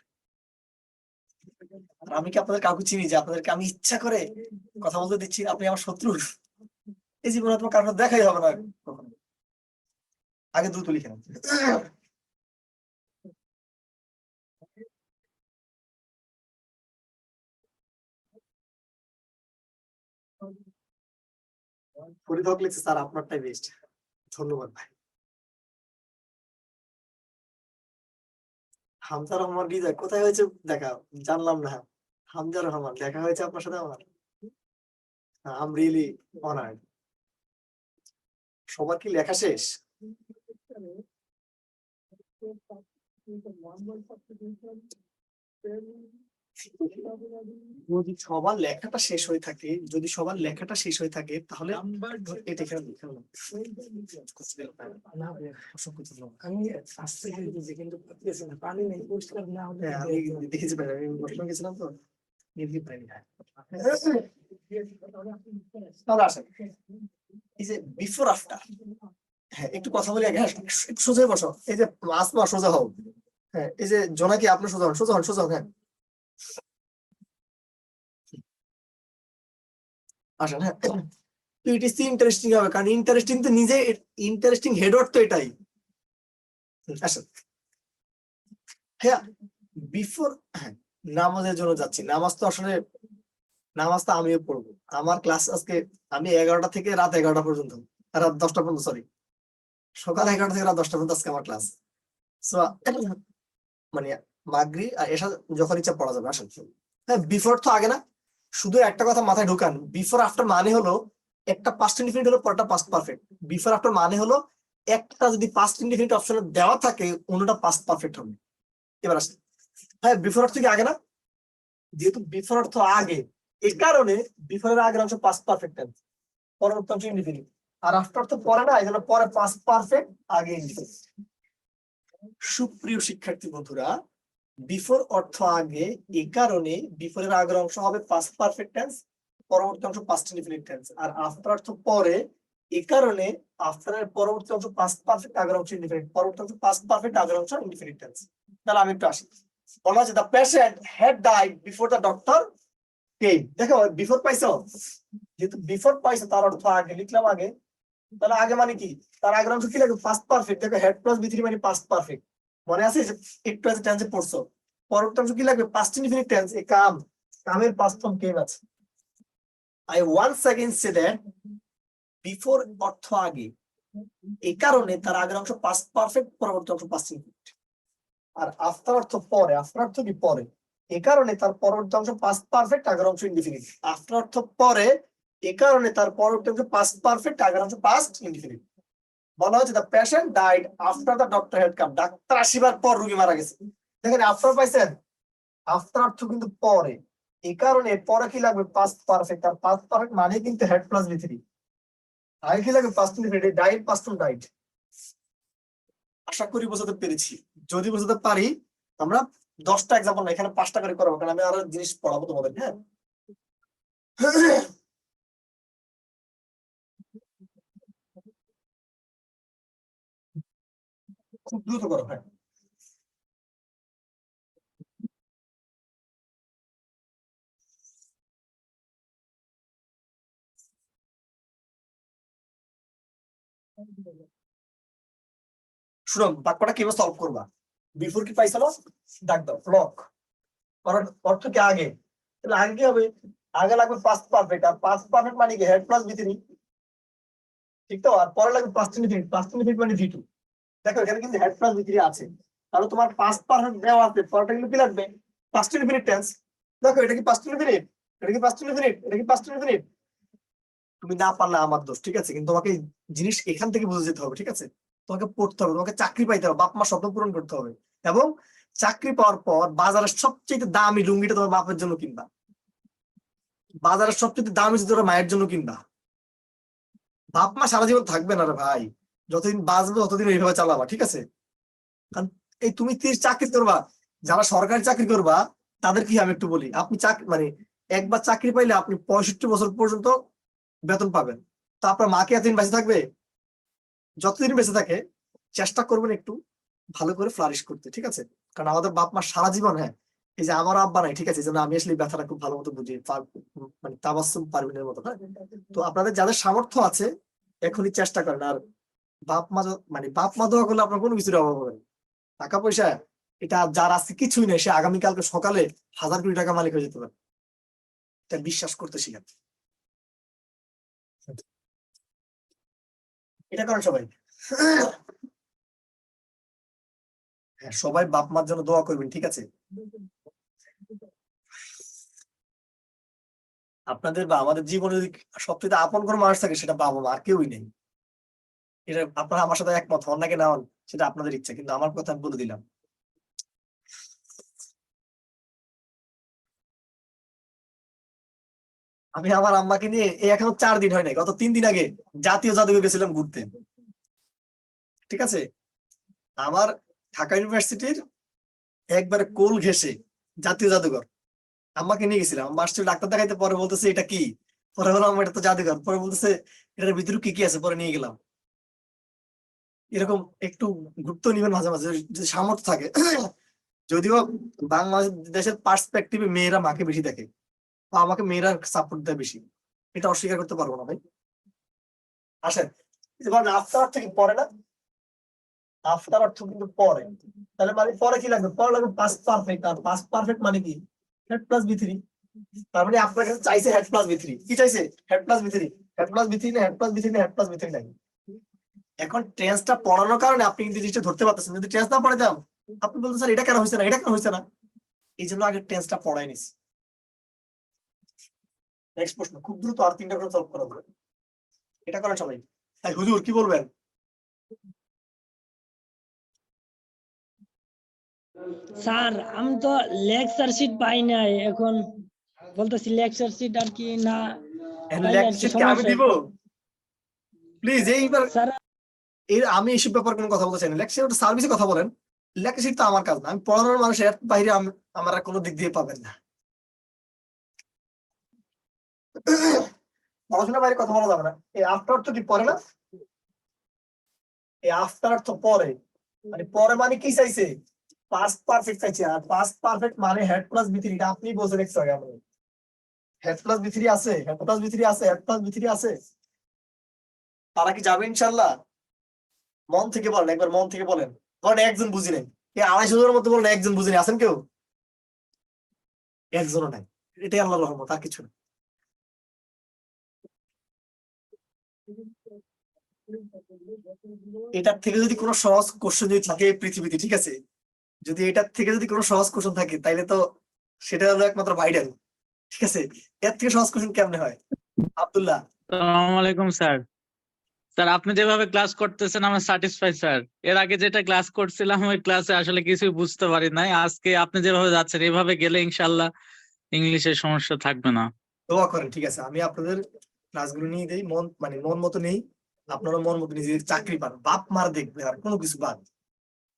আর আমি কি আপনাদের কাউকে চিনি যে আপনাদেরকে আমি ইচ্ছা করে কথা বলতে দিচ্ছি? আপনি আমার শত্রু? এই জীবনে তোমার কারণ দেখাই হবে না কখনো। আগে দ্রুত লিখে নেন। ফরিদ হক লিখছে স্যার আপনারটাই বেস্ট। ধন্যবাদ ভাই। হামজা রহমান রিজা কোথায় হয়েছে দেখা? জানলাম না। হামজা রহমান দেখা হয়েছে আপনার সাথে আমার? I'm really honoured. সবার কি লেখা শেষ? যদি সবার লেখাটা শেষ হয়ে থাকে, তাহলে এটা এখানে লিখে নাও। আমি আসতে চাইছি কিন্তু পারতেছি না, পানি নেই, পরিষ্কার না হলে আমি দেখেছি ভাই, আমি বসে গেছিলাম তো নির্ভীক পানি। তাহলে আসেন এই যে বিফোর আফটার। হ্যাঁ একটু কথা বলি আগে। হ্যাঁ একটু সোজা বসো। এই যে আসমা সোজা হও। হ্যাঁ এই যে জোনাকি আপনি সোজা হন, সোজা হন, সোজা হন। হ্যাঁ আসেন। হ্যাঁ ইট ইজ ইন্টারেস্টিং হবে, কারণ ইন্টারেস্টিং তো নিজে ইন্টারেস্টিং হেডওয়ার্ড তো এটাই। আসেন হ্যাঁ বিফোর। হ্যাঁ নামাজের জন্য যাচ্ছি। নামাজ তো আসলে নামাজটা আমিও পড়বো। আমার ক্লাস আজকে আমি 11টা থেকে রাত 11টা পর্যন্ত, রাত 10টা পর্যন্ত, সরি সকাল 11টা থেকে রাত 10টা পর্যন্ত আজকে আমার ক্লাস। সো মানে মাগরিব আর এসা যখন ইচ্ছা পড়া যাবে। আসেন হ্যাঁ বিফোর তো আগে না, শুধু একটা কথা মাথায় ঢোকান, বিফোর আফটার মানে হলো একটা পাস্ট ইনডিফিনিট হলো পরটা পাস্ট পারফেক্ট। বিফোর আফটার মানে হলো একটা যদি পাস্ট ইনডিফিনিট অপশনে দেওয়া থাকে অন্যটা পাস্ট পারফেক্ট হবে। এবার আসেন হ্যাঁ বিফোর অর্থ কি আগে না? যেহেতু বিফোর অর্থ আগে, এই কারণে বিফোরের আগের অংশ পাস্ট পারফেক্ট টেন্স, পরবর্তী অংশ ইনডিফিনিট। আর আফটার তো পরে না, এই জন্য পরে পাস্ট পারফেক্ট, আগে ইনডিফিনিট। সুপ্রিয় শিক্ষার্থী বন্ধুরা, বিফোর অর্থ আগে, এই কারণে বিফোরের আগের অংশ হবে পাস্ট পারফেক্ট টেন্স, পরবর্তী অংশ পাস্ট ইনডিফিনিট টেন্স। আর আফটার অর্থ পরে, এই কারণে আফটারের পরবর্তী অংশ পাস্ট পারফেক্ট, আগের অংশ ইনডিফিনিট, পরবর্তী অংশ পাস্ট পারফেক্ট, আগের অংশ ইনডিফিনিট টেন্স। তাহলে আমি একটু আসি। বলা হচ্ছে the patient had died before the doctor came. দেখো বিফোর পাইছো, যেহেতু বিফোর পাইছো তার অর্থ আগে, লিখলাম আগে। তাহলে আগে মানে কি? তার আগের অংশ কি লাগবে? Past perfect. দেখো হেড প্লাস বি3 মানে পাস্ট পারফেক্ট, মনে আছে যে একটু আছে টেন্সে পড়ছো। পরবর্তী অংশ কি লাগবে? Past indefinite tense. এই কাম, কামের পাস্ট ফর্ম কেম আছে। I once again say that before অর্থ আগে, এই কারণে তার আগের অংশ পাস্ট পারফেক্ট, পরবর্তী অংশ পাস্ট ইনডিফিনিট। আর আফটার অর্থ পরে, আফটার অর্থ কি পরে, এই কারণে তার পরবর্তী অংশ পাস্ট পারফেক্ট, আগের অংশ ইনডিফিনিট। আফটার অর্থ পরে, এই কারণে তার পরবর্তী অংশ পাস্ট পারফেক্ট, আগের অংশ পাস্ট ইনডিফিনিট। বলা হচ্ছে the patient died after the doctor had come. Doctor আসিবার পর রোগী মারা গেছে। দেখেন আফটার পাইছেন, আফটার অর্থ কিন্তু পরে, এই কারণে পরে কি লাগবে? Past perfect. আর পাস্ট পারফেক্ট মানে কিন্তু হেড প্লাস বি3। আগে কি লাগবে? Past indefinite. Died past to died. আশা করি বোঝাতে পেরেছি। যদি বোঝাতে পারি আমরা 10টা এক্সাম্পল না, এখানে 5টা করে করাবো, কারণ আমি আরো জিনিস পড়াবো তোমাদের। হ্যাঁ খুব দ্রুত করো। হ্যাঁ শুনো বাক্যটা কিভাবে সলভ করবা। বিফোর কি পাইছিল, ডাক দাও ব্লক। অর্থ কি আগে, তাহলে আগে কি হবে? আগে লাগবে পাস্ট পারফেক্ট। আর পাস্ট পারফেক্ট মানে কি? হেড প্লাস বি3, ঠিক তো? আর পরে লাগবে পাস্ট ইনডিফিনিট। পাস্ট ইনডিফিনিট মানে ভি2। দেখো এখানে কিন্তু হেড প্লাস বি3 আছে, তাহলে তোমার পাস্ট পারফেক্ট দেওয়া আছে, পরেরটা কিন্তু কি লাগবে? Past indefinite tense. দেখো এটা কি পাস্ট ইনডিফিনিট, এটা কি পাস্ট ইনডিফিনিট, এটা কি পাস্ট ইনডিফিনিট। তুমি না পারলে আমার দোষ, ঠিক আছে, কিন্তু তোমাকে এই জিনিস এখান থেকে বুঝে যেতে হবে, ঠিক আছে, তোমাকে পড়তে হবে, তোমাকে চাকরি পাইতে হবে, বাপ মা স্বপ্ন পূরণ করতে হবে, এবং চাকরি পাওয়ার পর বাজারের সবচেয়ে দামি লুঙ্গিটা তোমার বাপের জন্য কিনবা, বাজারের সবচেয়ে দামি জুতো তোমার মায়ের জন্য কিনবা। বাপ মা সারা জীবন থাকবে না রে ভাই, যতদিন বাঁচবে ততদিন এইভাবে চালাবা, ঠিক আছে। কারণ এই তুমি চাকরি করবা, যারা সরকারি চাকরি করবা তাদের কি আমি একটু বলি, আপনি চাকরি মানে একবার চাকরি পাইলে আপনি 65 বছর পর্যন্ত বেতন পাবেন। তো আপনার মাকে এতদিন বেঁচে থাকবে? যতদিন বেঁচে থাকে চেষ্টা করবেন একটু ভালো করে ফ্লারিশ করতে, ঠিক আছে। কারণ আমাদের বাপ মা সারা জীবন, হ্যাঁ এই যে আমার আব্বা নাই, ঠিক আছে, এই জন্য আমি আসলে ব্যথাটা খুব ভালো মতো বুঝি, মানে তাবাসসুম পারভিনের মতো, হ্যাঁ। তো আপনাদের যাদের সামর্থ্য আছে এখনই চেষ্টা করেন। আর বাপ মা মানে বাপ মা দোয়া করলে আপনার কোনো কিছুর অভাব হবে না। টাকা পয়সা এটা যার আছে কিছুই নেই, সে আগামীকালকে সকালে 1000 কোটি টাকা মালিক হয়ে যেতে পারে, এটা বিশ্বাস করতে শিখেন। এটা করেন সবাই। হ্যাঁ সবাই বাপ মার জন্য দোয়া করবেন, ঠিক আছে। আপনাদের বা আমাদের জীবনে যদি সবচেয়ে আপন কোনো মানুষ থাকে সেটা বাবা মা, আর কেউই নেই। এটা আপনারা আমার সাথে একমত হন নাকি না হন সেটা আপনাদের ইচ্ছা, কিন্তু আমার কথা আমি বলে দিলাম। আমি আমার আম্মাকে নিয়ে এখনো 4 দিন হয় নাই, গত 3 দিন আগে জাতীয় জাদুঘরে গেছিলাম ঘুরতে, ঠিক আছে। আমার ঢাকা ইউনিভার্সিটির একবারে কোল ঘেঁষে জাতীয় জাদুঘর, আম্মাকে নিয়ে গেছিলাম। আম্মা আসছিল ডাক্তার দেখাইতে, পরে বলতেছে এটা কি, পরে বললাম এটা তো জাদুঘর, পরে বলতেছে এটার ভিতরে কি কি আছে, পরে নিয়ে গেলাম। এরকম একটু ঘুরতে নিবেন মাঝে মাঝে যদি সামর্থ্য থাকে। যদিও বাংলাদেশের পার্সপেক্টিভে মেয়েরা মাকে বেশি দেখে, বা আমাকে মেয়েরা সাপোর্ট দেয় বেশি, এটা অস্বীকার করতে পারবো না ভাই। আসেন, আফটার অর্থ কি পরে না, আফটার অর্থ কিন্তু পরে, তাহলে মানে পরে কি লাগবে, পরে লাগবে পাস্ট পারফেক্ট। আর পাস্ট পারফেক্ট মানে কি, হেড প্লাস বি থ্রি। তার মানে আপনার কাছে চাইছে হেড প্লাস বি থ্রি, কি চাইছে, had plus B three, had plus B three না হেড প্লাস বি থ্রি না হেড প্লাস বি থ্রি নাই। এখন টেন্সটা পড়ানোর কারণে আপনি কিন্তু জিনিসটা ধরতে পারতেছেন, যদি টেন্স না পড়াইতাম আপনি বলতেন স্যার এটা কেন হয়েছে না, এটা কেন হয়েছে না, এই জন্য আগে টেন্সটা পড়াই নিস। নেক্সট প্রশ্ন, খুব দ্রুত আর 3টা করে সলভ করা হবে, এটা করেন সবাই। তাই হুজুর কি বলবেন? স্যার আমি তো লেকচার শিট পাই নাই, এখন বলতেছি লেকচার শিট আর কি না পাইলে আর কি লেকচার আমি সমস্যা। দিব প্লিজ, এইবার স্যার আমি এইসব ব্যাপার কোনো কথা বলতে চাই না, লেকচার সার্ভিসে কথা বলেন, লেকচার শিট তো আমার কাজ না, আমি পড়ানোর মানুষের বাইরে আমার আর কোনো দিক দিয়ে পাবেন না। পড়াশোনার বাইরে কথা বলা যাবে না। এই আফটার অর্থ কি পরে না, এই আফটার অর্থ পরে, মানে পরে মানে কি চাইছে, পাস্ট পারফেক্ট চাইছে। আর পাস্ট পারফেক্ট মানে হেড প্লাস বি থ্রি, এটা আপনি বলছেন একটু আগে, আপনি হেড প্লাস বি থ্রি আছে, হেড প্লাস বি থ্রি আছে, হেড প্লাস বি থ্রি আছে, তারা কি যাবে ইনশাল্লাহ? মন থেকে বলেন, একবার মন থেকে বলেন, কারণ একজন বুঝি নাই, এই 250 জনের মধ্যে বলেন একজন বুঝিনি, আছেন কেউ? একজনও নাই, এটাই আল্লাহর রহমত, আর কিছু না। এটার থেকে যদি কোনো সহজ কোশ্চেন যদি থাকে পৃথিবীতে, ঠিক আছে, যদি এটার থেকে যদি কোনো সহজ কোশ্চেন থাকে তাইলে তো সেটা হলো একমাত্র ভাইরাল, ঠিক আছে। এর থেকে সহজ কোশ্চেন কেমনে হয়? আব্দুল্লাহ, আসসালামু আলাইকুম স্যার। স্যার আপনি যেভাবে ক্লাস করতেছেন আমার স্যাটিসফাই স্যার। এর আগে যেটা ক্লাস করছিলাম ওই ক্লাসে আসলে কিছুই বুঝতে পারি নাই, আজকে আপনি যেভাবে যাচ্ছেন এভাবে গেলে ইনশাআল্লাহ ইংলিশের সমস্যা থাকবে না। দোয়া করেন, ঠিক আছে, আমি আপনাদের ক্লাসগুলো নিয়ে দেই, মন মতো নেই, আপনারা মন মতো নিজেদের চাকরি পান, বাপ মার দেখবে আর কোনো কিছু বাদ।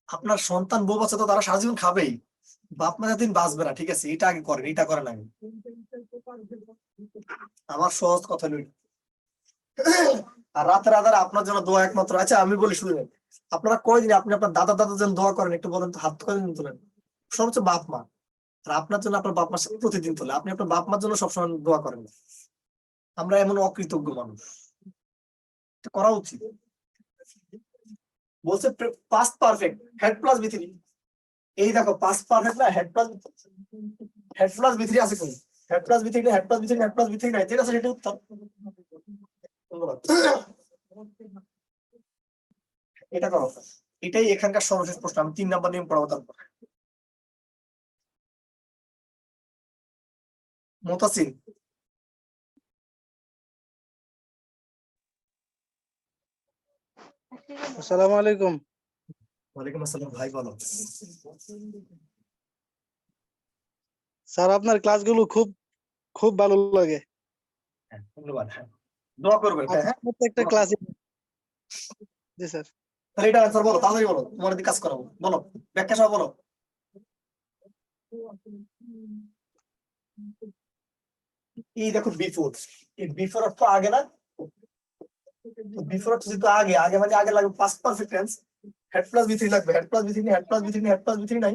আপনার সন্তান বউ বাচ্চা তো তারা সারা জীবন খাবেই, বাপ মা দিন বাঁচবে না, ঠিক আছে, এটা আগে করেন, এটা করেন আগে। আমার সহজ কথা লই। আর রাতের আধারে আপনার জন্য দোয়া একমাত্র। আচ্ছা আমি বলি শুনলেন, আপনারা কয়দিন আপনি আপনার দাদা দাদার জন্য দোয়া করেন একটু বলেন তো, হাত কয়দিন তোলেন? সর্বোচ্চ বাপ মা। আর আপনার জন্য আপনার বাপ মার সাথে প্রতিদিন তোলে, আপনি আপনার বাপ মার জন্য সবসময় দোয়া করেন না। আমরা এমন অকৃতজ্ঞ মানুষ, এটা করা উচিত। বলছে past perfect had plus B three, এই দেখো পাস্ট পারফেক্ট না হেড প্লাস বি থ্রি আছে কোন, হেড প্লাস বি থ্রি না had plus B three, had plus B three নাই, ঠিক আছে, সেটা উত্তর। ধন্যবাদ। এটা করো, এটাই এখানকার সর্বশেষ প্রশ্ন, আমি 3 নাম্বার নিয়ম পড়াবো তারপর। মোতাসিন আসসালামু আলাইকুম। ওয়ালাইকুম আসসালাম ভাই, বলো। স্যার আপনার ক্লাসগুলো খুব খুব ভালো লাগে। হ্যাঁ, ধন্যবাদ। হ্যাঁ, দোয়া করবেন। হ্যাঁ হ্যাঁ, প্রত্যেকটা ক্লাসে। জি স্যার। তাহলে এটা আনসার বলো, তাড়াতাড়ি বলো, তোমার দিয়ে কাজ করাবো, বলো, ব্যাখ্যা সহ বলো। এই দেখো বিফোর, এই বিফোর অর্থ আগে না, বিফোর অর্থ যেহেতু আগে, আগে মানে আগে লাগবে past perfect tense, had plus B three লাগবে, had plus B three, had plus B three, had plus B three নাই।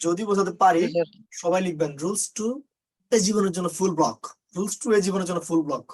যদি বোঝাতে পারি সবাই লিখবেন রুলস টু এ জীবনের জন্য ফুল ব্লক, রুলস টু এ জীবনের জন্য ফুল ব্লক।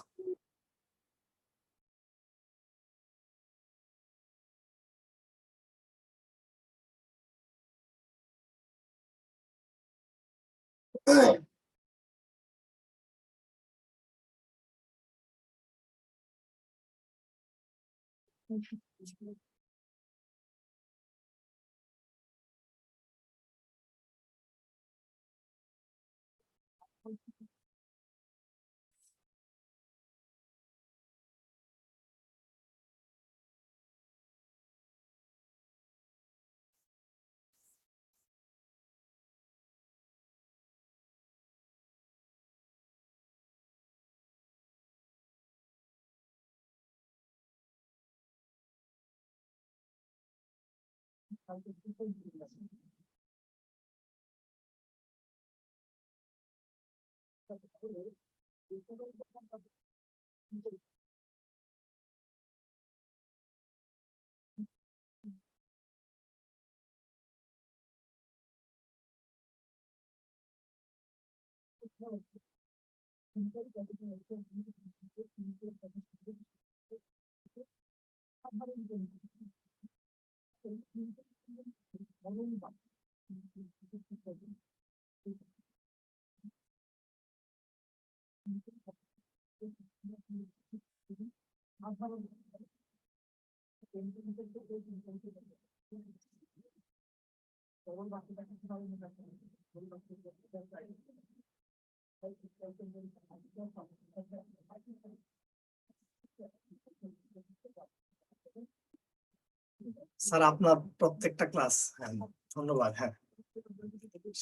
স্যার আপনার প্রত্যেকটা ক্লাস, হ্যাঁ ধন্যবাদ। হ্যাঁ,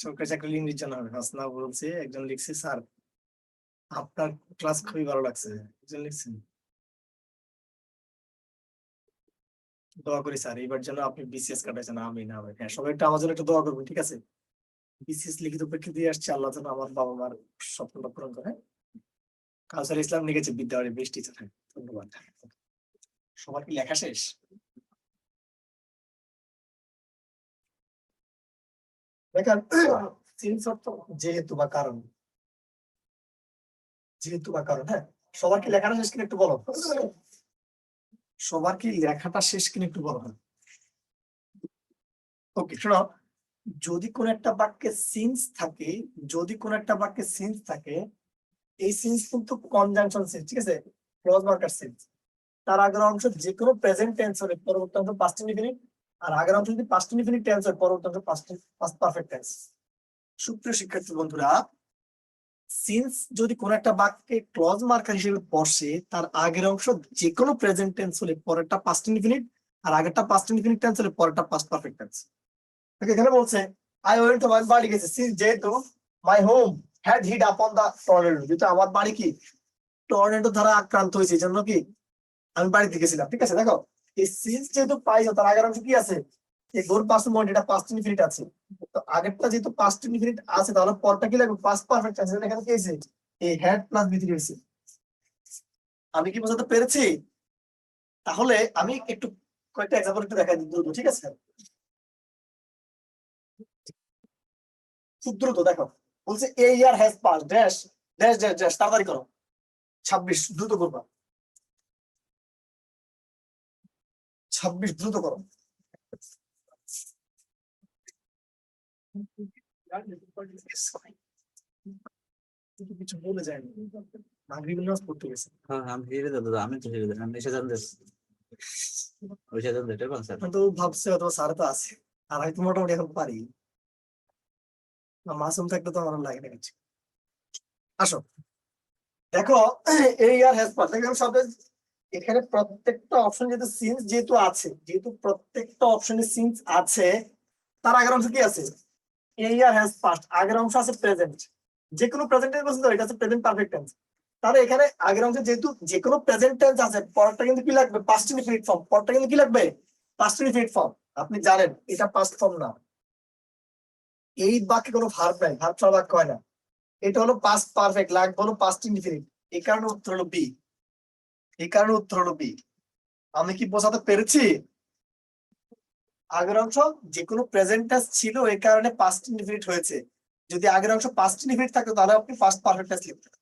সরকারি চাকরি ইংরেজি জানা হবে, হাসনা বলছে, একজন লিখছে স্যার আপনার ক্লাস খুবই ভালো লাগছে, একজন লিখছেন। দোয়া করি স্যার এইবার যেন আপনি বিসিএস কাটাইছেন, আমি না ভাই। হ্যাঁ, সবাই একটু আমার জন্য একটু দোয়া করবেন, ঠিক আছে? বিসিএস লিখিত পরীক্ষা দিয়ে আসছে, আল্লাহ যেন আমার বাবা মার স্বপ্নটা পূরণ করে। কাউসার ইসলাম লিখেছে বিদ্যাবাড়ি বেস্ট টিচার। হ্যাঁ, ধন্যবাদ। সবার কি লেখা শেষ? দেখেন সিন্স অর্থ যেহেতু বা কারণ, যেহেতু বা কারণ। হ্যাঁ, সবার কি লেখাটা শেষ কিনা একটু বলো, সবার কি লেখাটা শেষ কিনা একটু বলো। ওকে, শোনো, যদি কোন একটা বাক্যে সিন্স থাকে, যদি কোন একটা বাক্যে সিন্স থাকে, এই সিন্স কিন্তু কনজাংশন সিন্স, ঠিক আছে, ক্লজ মার্কার সিন্স। তার আগের অংশ যে কোনো প্রেজেন্ট টেন্স হলে পরবর্তী অংশ পাস্ট ইনডিফিনিট, আর আগের অংশ যদি পাস্ট ইনডিফিনিট টেন্স হয় পরবর্তী অংশ পাস্ট পারফেক্ট টেন্স। সুপ্রিয় শিক্ষার্থী বন্ধুরা, সিন্স যদি কোন একটা বাক্যে ক্লজ মার্কার হিসেবে বসে, তার আগের অংশ যে কোনো প্রেজেন্ট টেন্স হলে পরেরটা পাস্ট ইনডিফিনিট, আর আগেরটা পাস্ট ইনডিফিনিট টেন্স হলে পরেরটা পাস্ট পারফেক্ট টেন্স। এখানে বলছে আই ওয়েন্ট টু মাই বাড়ি গেছে, সিন্স যেহেতু মাই হোম হ্যাড হিট আপন দা টর্নেডো, যেহেতু আমার বাড়ি কি টর্নেডো দ্বারা আক্রান্ত হয়েছে, এই জন্য কি আমি বাড়িতে গেছিলাম। ঠিক আছে, দেখো এই সিন্স যেহেতু পাইছো, তার আগের অংশ কি আছে, এই গোর পাস্ট মোড, এটা পাস্ট ইনফিনিট আছে। তো আগেরটা যেহেতু পাস্ট ইনফিনিট আছে, তাহলে পরটা কি লাগবে, পাস্ট পারফেক্ট আছে। এখানে কি হয়েছে, এই হ্যাড প্লাস বি থ্রি হয়েছে। আমি কি বোঝাতে পেরেছি? তাহলে আমি একটু কয়েকটা এক্সাম্পল একটু দেখাই দিই দ্রুত, ঠিক আছে? খুব দ্রুত দেখো, বলছে a year has pass dash dash dash dash, তাড়াতাড়ি করো, 26 দ্রুত করবা, 26 দ্রুত করো। কিছু বলে যায়নি, মাগরিব নামাজ পড়তে গেছে। হ্যাঁ আমি হিরে দাদা, আমি তো হিরে দাদা, আমি এসে জানতে ওই সাথে এটা কোন স্যার? তো ভাবছে অথবা স্যার তো আছে, আর হয়তো মোটামুটি এখন পারি না, মাসুম থাকলে তো আমার লাগে না কিছু। আসো দেখো, এই ইয়ার হ্যাজ পাস, দেখো শব্দ এখানে প্রত্যেকটা অপশন যেহেতু আছে, যেহেতু প্রত্যেকটা অপশনে সিন্স আছে, তার আগের অংশ কি আছে? এ ইয়ার হ্যাজ পাস্ট, আগের অংশ আছে প্রেজেন্ট। যে কোনো প্রেজেন্ট টেন্স বলছে তো, এটা আছে প্রেজেন্ট পারফেক্ট টেন্স। তাহলে এখানে আগের অংশে যেহেতু যে কোনো প্রেজেন্ট টেন্স আছে, পরেরটা কিন্তু কি লাগবে? Past indefinite form. পরেরটা কিন্তু কি লাগবে? Past indefinite form. আপনি জানেন এটা পাস্ট ফর্ম না, এই বাক্যে কোনো ভার্ব নাই, ভার্ব ছাড়া বাক্য হয় না। এটা হলো পাস্ট পারফেক্ট, লাগবে হলো পাস্ট ইনডিফিনিট। এই কারণে উত্তর হলো বি। এই কারণে উত্তর হলো বি। আমি কি বোঝাতে পেরেছি? আগের অংশ যে কোনো প্রেজেন্ট টেন্স ছিল, এই কারণে পাস্ট ইনডিফিনিট হয়েছে। যদি আগের অংশ পাস্ট ইনডিফিনিট থাকতো তাহলে আপনি পাস্ট পারফেক্ট টেন্স লিখতেন।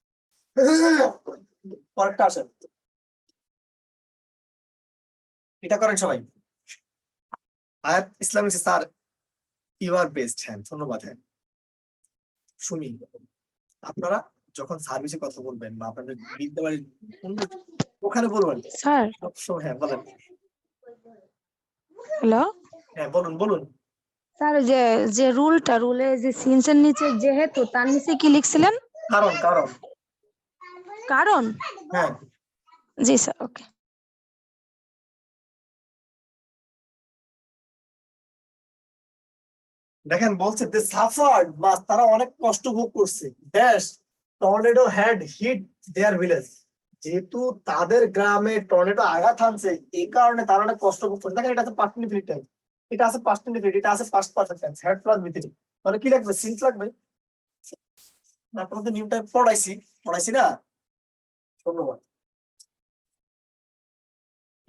পরেরটা আসেন, এটা করেন সবাই। আয়াত ইসলাম স্যার, ইউ আর বেস্ট। হ্যাঁ, ধন্যবাদ। হ্যাঁ, শুনি, আপনারা যখন সার্ভিসে কথা বলবেন বা আপনাদের বিদ্যালয়ের ওখানে বলবেন স্যার সবসময়। হ্যাঁ বলেন। হ্যালো হ্যাঁ বলুন বলুন। স্যার, যে যে রুলে যে সিন্সের নিচে যেহেতু, তার নিচে কি লিখছিলেন? কারণ কারণ কারণ। হ্যাঁ, জি স্যার, ওকে। দেখেন বলছে দে সাফার্ড, বাস তারা অনেক কষ্ট ভোগ করছে। Dash tornado had hit their village, যেহেতু তাদের গ্রামে টর্নেডো আঘাত হানছে, এই কারণে তারা অনেক কষ্ট ভোগ করছে। দেখেন এটা আছে পাস্ট ইনডিফিনিট টেন্স, এটা আছে পাস্ট ইনডিফিনিট, এটা আছে past perfect tense, had plus ভিতরে। মানে কি লাগবে? সিন্স লাগবে। আপনাদের নিয়মটা পড়াইছি না? ধন্যবাদ।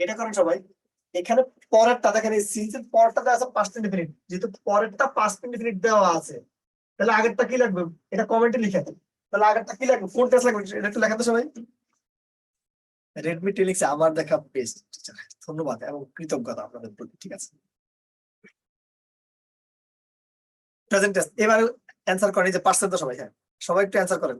এটা করেন সবাই। এখানে পরেরটা দেখেন, এই সিন্সের পরেরটাতে আছে পাস্ট ইনডিফিনিট, যেহেতু পরেরটা পাস্ট ইনডিফিনিট দেওয়া আছে, তাহলে আগেরটা কি লাগবে? এটা কমেন্টে লিখে দেন। তাহলে আগেরটা কি লাগবে? কোন টেস্ট লাগবে এটা একটু লেখেন তো সবাই। রেডমি টেলিক্স আমার দেখা বেস্ট। ধন্যবাদ এবং কৃতজ্ঞতা আপনাদের প্রতি। ঠিক আছে, প্রেজেন্ট টেন্স এবার অ্যানসার করেন। এই যে পার্সেন্ট তো সবাই, হ্যাঁ সবাই একটু অ্যানসার করেন।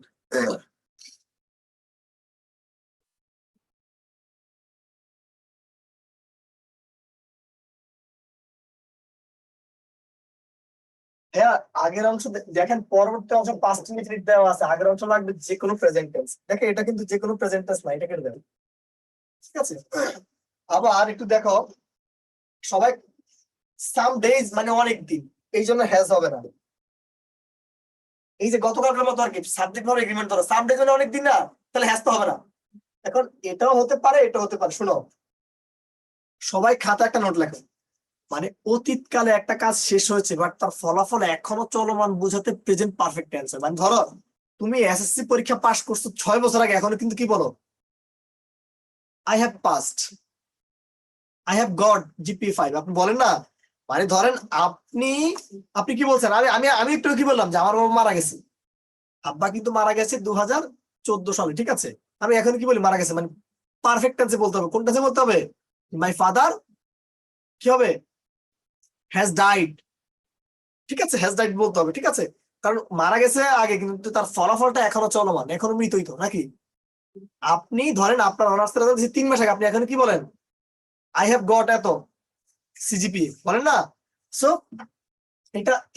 হ্যাঁ, আগের অংশ দেখেন, পরবর্তী অংশ পাস্ট ইনডিফিনিট দেওয়া আছে, আগের অংশ লাগবে যে কোনো প্রেজেন্ট টেন্স। দেখেন এটা কিন্তু যে কোনো প্রেজেন্ট টেন্স না, এটা কেটে দেবেন। ঠিক আছে, আবার একটু দেখো সবাই, সাম ডেজ মানে অনেক দিন, এই জন্য হ্যাজ হবে না। এই যে গতকালকের মতো আর কি, সাবজেক্ট ধরো এগ্রিমেন্ট ধরো, সাম ডেজ মানে অনেক দিন না, তাহলে হ্যাজ তো হবে না। এখন এটাও হতে পারে, এটাও হতে পারে। শোনো সবাই খাতা একটা নোট লেখো। মানে অতীতকালে একটা কাজ শেষ হয়েছে বাট তার ফলাফল এখনো চলমান বোঝাতে প্রেজেন্ট পারফেক্ট টেন্স। মানে ধরো তুমি এসএসসি পরীক্ষা পাস করছো 6 বছর আগে, এখনো কিন্তু কি বলো? I have passed, I have got GP 5। আপনি বলেন না? মানে ধরেন আপনি আপনি কি বলছেন? আমি আমি একটু কি বললাম যে আমার বাবা মারা গেছে, আব্বা কিন্তু মারা গেছে 2014 সালে। ঠিক আছে, আমি এখন কি বলি? মারা গেছে। মানে পারফেক্ট টেন্সে বলতে হবে। কোন টেন্সে বলতে হবে? মাই ফাদার কি হবে? Has died. ঠিক আছে, হ্যাজ ডাইড বলতে হবে। ঠিক আছে, কারণ মারা গেছে আগে, কিন্তু তার ফলাফলটা এখনো চলমান, এখনো মৃতই তো নাকি? আপনি ধরেন আপনার অনার্স 3 মাস আগে, আপনি এখন কি বলেন? আই হ্যাভ গট এত সিজিপি বলেন না? সো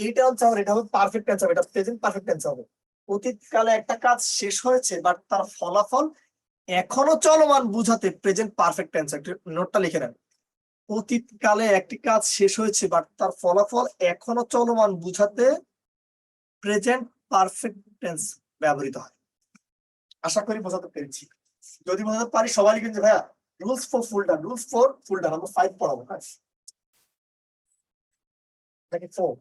এটা হচ্ছে আমার, এটা হবে পারফেক্ট টেন্স হবে, এটা প্রেজেন্ট পারফেক্ট টেন্স হবে। অতীতকালে একটা কাজ শেষ হয়েছে বাট তার ফলাফল এখনো চলমান বুঝাতে প্রেজেন্ট পারফেক্ট টেন্স। একটু নোটটা লিখে নেন। অতীতকালে একটি কাজ শেষ হয়েছে বাট তার ফলাফল এখনো চলমান বুঝাতে প্রেজেন্ট পারফেক্ট টেন্স ব্যবহৃত হয়। আশা করি বোঝাতে পেরেছি। যদি বোঝাতে পারি সবাই লিখেন যে ভাইয়া rules for full done, rules for full done. আমরা 5 পড়াবো। হ্যাঁ নাকি 4?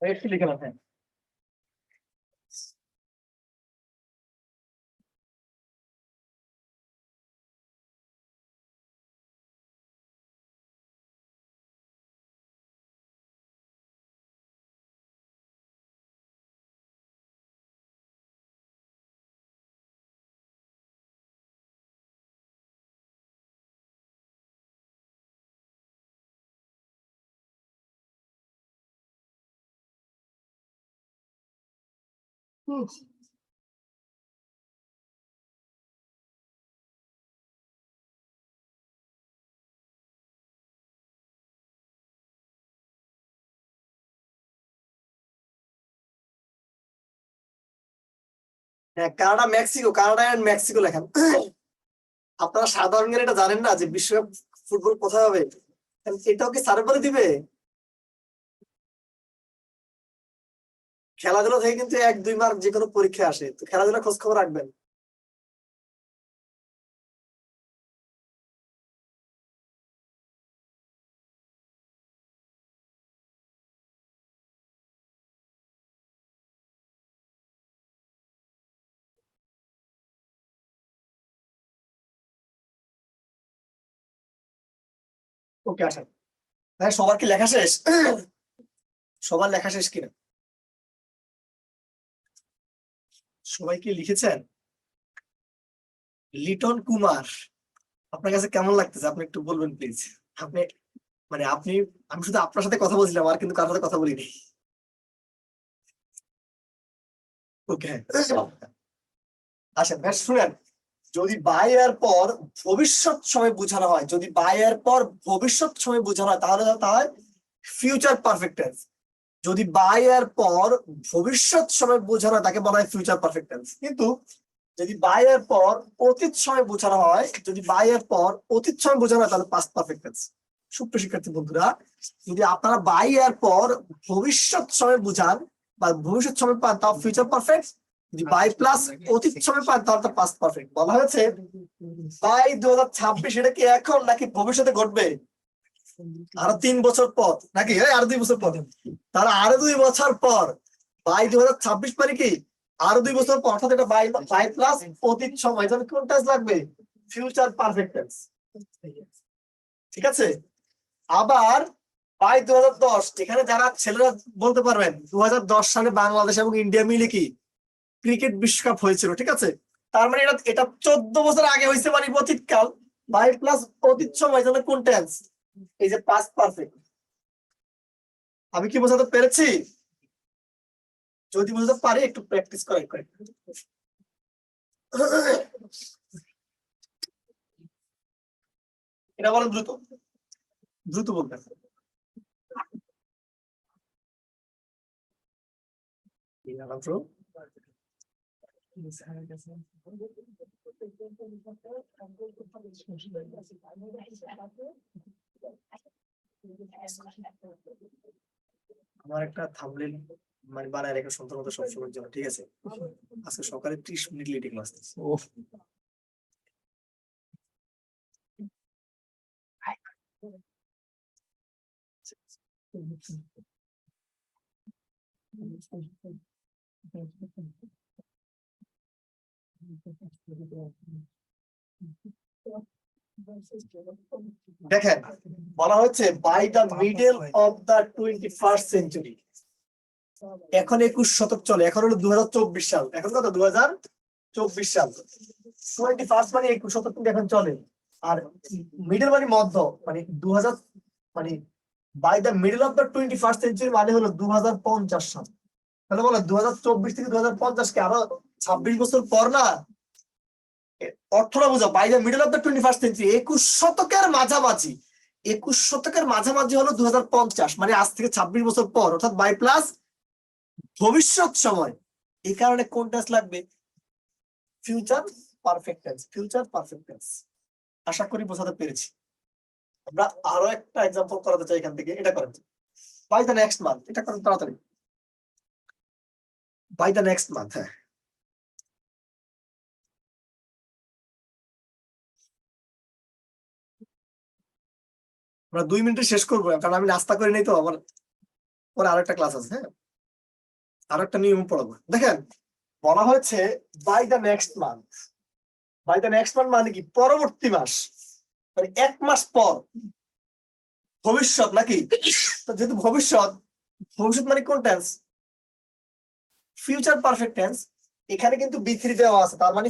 একটু লিখে না, হ্যাঁ। হ্যাঁ, Canada Mexico, Canada and Mexico লেখেন। আপনারা সাধারণ জ্ঞানে এটা জানেন না যে বিশ্বকাপ ফুটবল কোথায় হবে? এটাও কি স্যারের বলে দিবে? খেলাধুলা থেকে কিন্তু 1-2 মার্ক যে কোনো পরীক্ষা আসে, তো খেলাধুলা খোঁজ খবর রাখবেন। ওকে, আসেন। হ্যাঁ, সবার কি লেখা শেষ? সবার লেখা শেষ কিনা? সবাই কি লিখেছেন? লিটন কুমার, আপনার কাছে কেমন লাগতেছে আপনি একটু বলবেন প্লিজ। আপনি মানে আপনি আমি শুধু আপনার সাথে কথা বলছিলাম, আর কিন্তু কারোর সাথে কথা বলিনি। ওকে, আসেন ভাই শুনেন, যদি বাই এর পর ভবিষ্যৎ সময় বোঝানো হয়, যদি বাই এর পর ভবিষ্যৎ সময় বোঝানো হয় তাহলে তা হয় ফিউচার পারফেক্ট টেন্স। যদি বাই এর পর ভবিষ্যৎ সময় বোঝানো হয় তাকে বলা হয় ফিউচার পারফেক্ট টেন্স। কিন্তু যদি বাই এর পর অতীত সময় বোঝানো হয়, যদি বাই এর পর অতীত সময় বোঝানো হয় তাহলে পাস্ট পারফেক্ট টেন্স। সুপ্রিয় শিক্ষার্থী বন্ধুরা, যদি আপনারা বাই এর পর ভবিষ্যৎ সময় বোঝান বা ভবিষ্যৎ সময় পান তাও ফিউচার পারফেক্ট, যদি বাই প্লাস অতীত সময় পান তাহলে পাস্ট পারফেক্ট। বলা হয়েছে বাই 2026 এটা কি এখন নাকি ভবিষ্যতে ঘটবে? আরো 3 বছর পর নাকি আরো 2 বছর পর? তাহলে আরো 2 বছর পর বাই 2026 মানে কি আরো 2 বছর পর, অর্থাৎ এটা বাই প্লাস অতীত সময়, তাহলে কোন টেন্স লাগবে? Future perfect tense. ঠিক আছে। আবার বাই 2010, এখানে যারা ছেলেরা বলতে পারবেন 2010 সালে বাংলাদেশ এবং ইন্ডিয়া মিলে কি ক্রিকেট বিশ্বকাপ হয়েছিল। ঠিক আছে, তার মানে এটা 14 বছর আগে হয়েছে, মানে অতীতকাল। বাই প্লাস অতীত সময়, তাহলে কোন টেন্স? এই যে পাস্ট পারফেক্ট। আমি কি বোঝাতে পেরেছি? যদি বোঝাতে পারি একটু প্র্যাকটিস করেন। এটা বলেন দ্রুত, দ্রুত বলবেন। আমার একটা থাম্বনেল মানে বানায় রেখে সুন্দর মতো সবসময়ের জন্য। ঠিক আছে, আজকে সকালে 30 মিনিট লেটে ক্লাস। দেখেন, বলা হচ্ছে by the middle of the 21st century. এখন 21 শতক চলে, এখন হলো 2024 সাল। এখন কত? 2024 সাল। 21st মানে 21 শতক কিন্তু এখন চলে। আর মিডল মানে মধ্য, মানে 2000 মানে by the middle of the 21st century মানে হলো 2050 সাল। তাহলে বলো 2024 থেকে 2050 কে আরো 26 বছর পর না? অর্থটা বোঝা, by the middle of the 21st century 21 শতকের মাঝামাঝি। 21 শতকের মাঝামাঝি হলো 2050, মানে আজ থেকে 26 বছর পর, অর্থাৎ বাই প্লাস ভবিষ্যৎ সময়। এই কারণে কোন টেন্স লাগবে? Future perfect tense, future perfect tense. আশা করি বোঝাতে পেরেছি। আমরা আরো একটা এক্সাম্পল করাতে চাই এখান থেকে, এটা করেন বাই দ্য নেক্সট মান্থ, এটা করেন তাড়াতাড়ি। বাই দ্য নেক্সট মান্থ, হ্যাঁ আমরা 2 মিনিটে শেষ করবো, কারণ আমি নাস্তা করে নেই তো, আমার পরে আরেকটা ক্লাস আছে। হ্যাঁ আরো একটা নিয়ম পড়াবো। দেখেন বলা হয়েছে by the next month. By the next month মানে কি? পরবর্তী মাস, মানে 1 মাস পর, ভবিষ্যৎ নাকি? তো যেহেতু ভবিষ্যৎ, ভবিষ্যৎ মানে কোন টেন্স? Future perfect tense. এখানে কিন্তু B3 দেওয়া আছে, তার মানে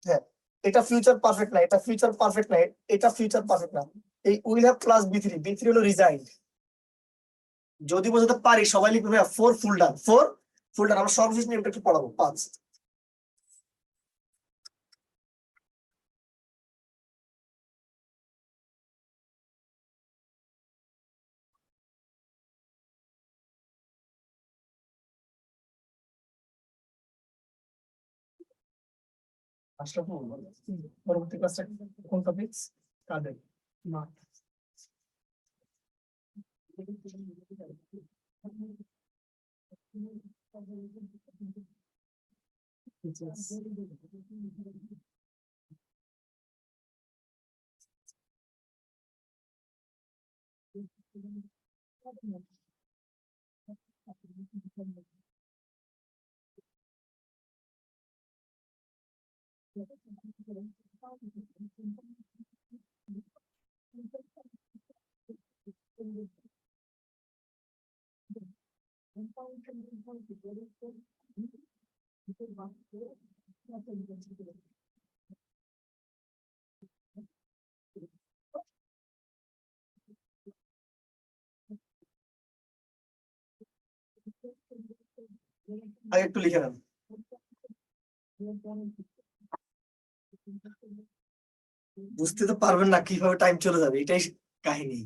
হ্যাঁ এটা ফিউচার পারফেক্ট না, এটা ফিউচার পারফেক্ট না, এটা ফিউচার পারফেক্ট না। এই will have plus B3, B3 হলো রিজাইন। যদি বোঝাতে পারি সবাই লিখবে 4 ফুল ডান, 4 ফুল ডান। আমরা সর্বশেষ নিয়মটা একটু পড়াবো, 5। পরবর্তী ক্লাসে কোন টপিক? কাদের? না আগে একটু লিখে নেন। বুঝতে তো পারবেন না কিভাবে টাইম চলে যাবে, এটাই কাহিনী।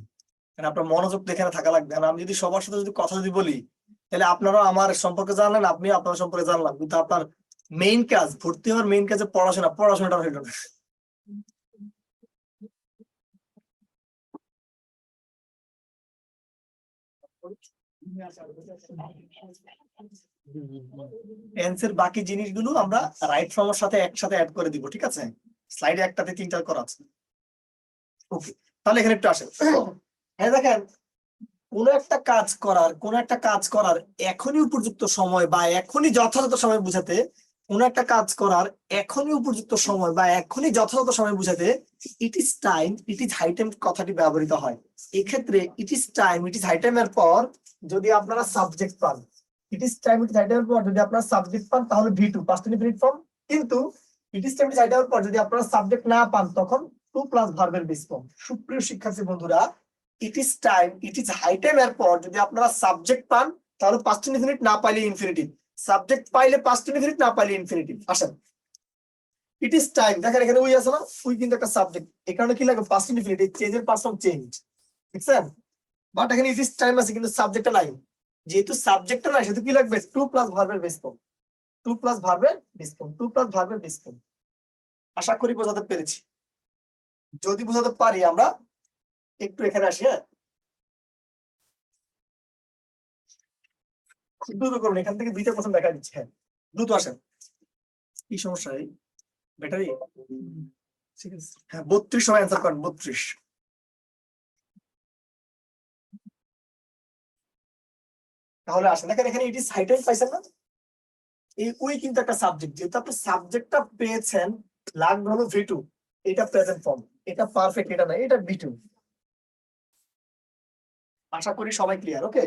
মানে আপনার মনোযোগ তো এখানে থাকা লাগবে। আর আমি যদি সবার সাথে যদি কথা যদি বলি, তাহলে আপনারা আমার সম্পর্কে জানলেন, আপনি আপনার সম্পর্কে জানলাম, কিন্তু আপনার মেইন কাজ, ভর্তি হওয়ার মেইন কাজে পড়াশোনাটা হইল না। টেন্সের বাকি জিনিসগুলো আমরা রাইট ফর্মের সাথে একসাথে অ্যাড করে দিব, ঠিক আছে? স্লাইডে একটাতে 3টা করা আছে। ওকে, তাহলে এখানে একটু আসেন। হ্যাঁ দেখেন, কোন একটা কাজ করার এখনই উপযুক্ত সময় বা এখনই যথাযথ সময় বুঝাতে, কোন একটা কাজ করার এখনই উপযুক্ত সময় বা এখনই যথাযথ সময় বুঝাতে it is time, it is high time কথাটি ব্যবহৃত হয়। এক্ষেত্রে it is time, it is high টাইমের পর যদি আপনারা সাবজেক্ট পান, it is time, it is high টাইমের পর যদি আপনারা সাবজেক্ট পান তাহলে V2 পাস্ট ইনডিফিনিট ফর্ম। কিন্তু it is time, it is high টাইমের পর যদি আপনারা সাবজেক্ট না পান তখন 2 প্লাস ভার্বের বেস ফর্ম। সুপ্রিয় শিক্ষার্থী বন্ধুরা, it is time, it is high time এর পর যদি আপনারা সাবজেক্ট পান তাহলে পাস্ট ইনডিফিনিট, না পাইলে ইনফিনিটিভ। সাবজেক্ট পাইলে পাস্ট ইনডিফিনিট, না পাইলে ইনফিনিটিভ। আসেন, ইট ইজ টাইম, দেখেন এখানে উই আছে না? উই কিন্তু একটা সাবজেক্ট, এই কারণে কি লাগবে? পাস্ট ইনডিফিনিট, চেঞ্জের পাস্ট ফর্ম চেঞ্জ, বুঝছেন? বাট এখানে ইট ইজ টাইম আছে কিন্তু সাবজেক্টটা নাই। যেহেতু সাবজেক্টটা নাই সেহেতু কি লাগবে? 2 প্লাস ভার্বের বেস ফর্ম, 2 প্লাস ভার্বের বেস ফর্ম, 2 প্লাস ভার্বের বেস ফর্ম। আশা করি বোঝাতে পেরেছি। যদি বোঝাতে পারি আমরা একটু এখানে আসি। হ্যাঁ খুব দ্রুত করুন, এখান থেকে 2টা প্রশ্ন দেখা দিচ্ছে। হ্যাঁ দ্রুত আসেন। কি সমস্যা? এই ব্যাটারি ঠিক আছে। হ্যাঁ 32 সময় অ্যান্সার করেন, 32। তাহলে আসেন, দেখেন এখানে ইট ইজ হাই টাইম পাইছেন না? এই উই কিন্তু একটা সাবজেক্ট, যেহেতু আপনি সাবজেক্টটা পেয়েছেন লাগবে হলো V2, এটা প্রেজেন্ট ফর্ম, এটা পারফেক্ট, এটা না, এটা B2। আশা করি সবাই ক্লিয়ার। ওকে,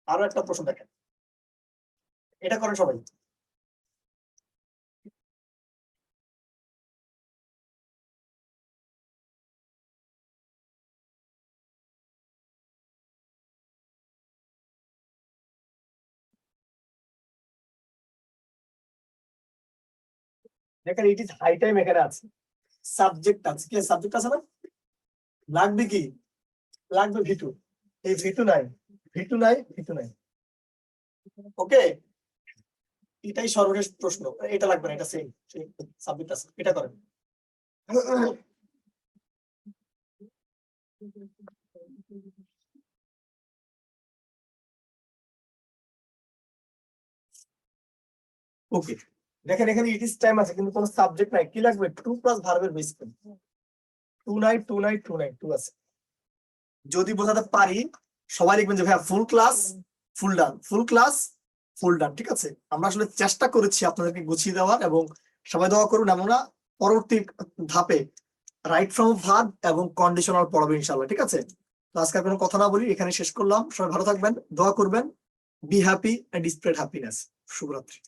আরো একটা প্রশ্ন দেখেন, এটা করেন সবাই। দেখেন ইট ইজ হাই টাইম এখানে আছে, সাবজেক্ট আছে, কি সাবজেক্ট আছে না? লাগবে কি? লাগবে V2। এই V2 নাই, V2 নাই, V2 নাই। ওকে, এটাই সর্বশেষ প্রশ্ন। এটা লাগবে না, এটা সেম সাবজেক্ট আছে, এটা করেন। ওকে, দেখেন এখানে ইট ইজ টাইম আছে কিন্তু কোনো সাবজেক্ট নাই, কি লাগবে? টু প্লাস ভার্বের বেস ফর্ম। টু নাই, টু নাই, টু নাই, টু আছে। যদি বোঝাতে পারি সবাই লিখবেন যে ভাইয়া ফুল ক্লাস ফুল ডান, ফুল ক্লাস ফুল ডান। ঠিক আছে, আমরা আসলে চেষ্টা করেছি আপনাদেরকে গুছিয়ে দেওয়ার, এবং সবাই দোয়া করুন। আমরা পরবর্তী ধাপে রাইট ফ্রম ভার্ব এবং কন্ডিশনাল পড়াবো ইনশাআল্লাহ। ঠিক আছে, তো আজকে আর কোনো কথা না বলি, এখানে শেষ করলাম। সবাই ভালো থাকবেন, দোয়া করবেন। Be happy and spread happiness. শুভরাত্রি।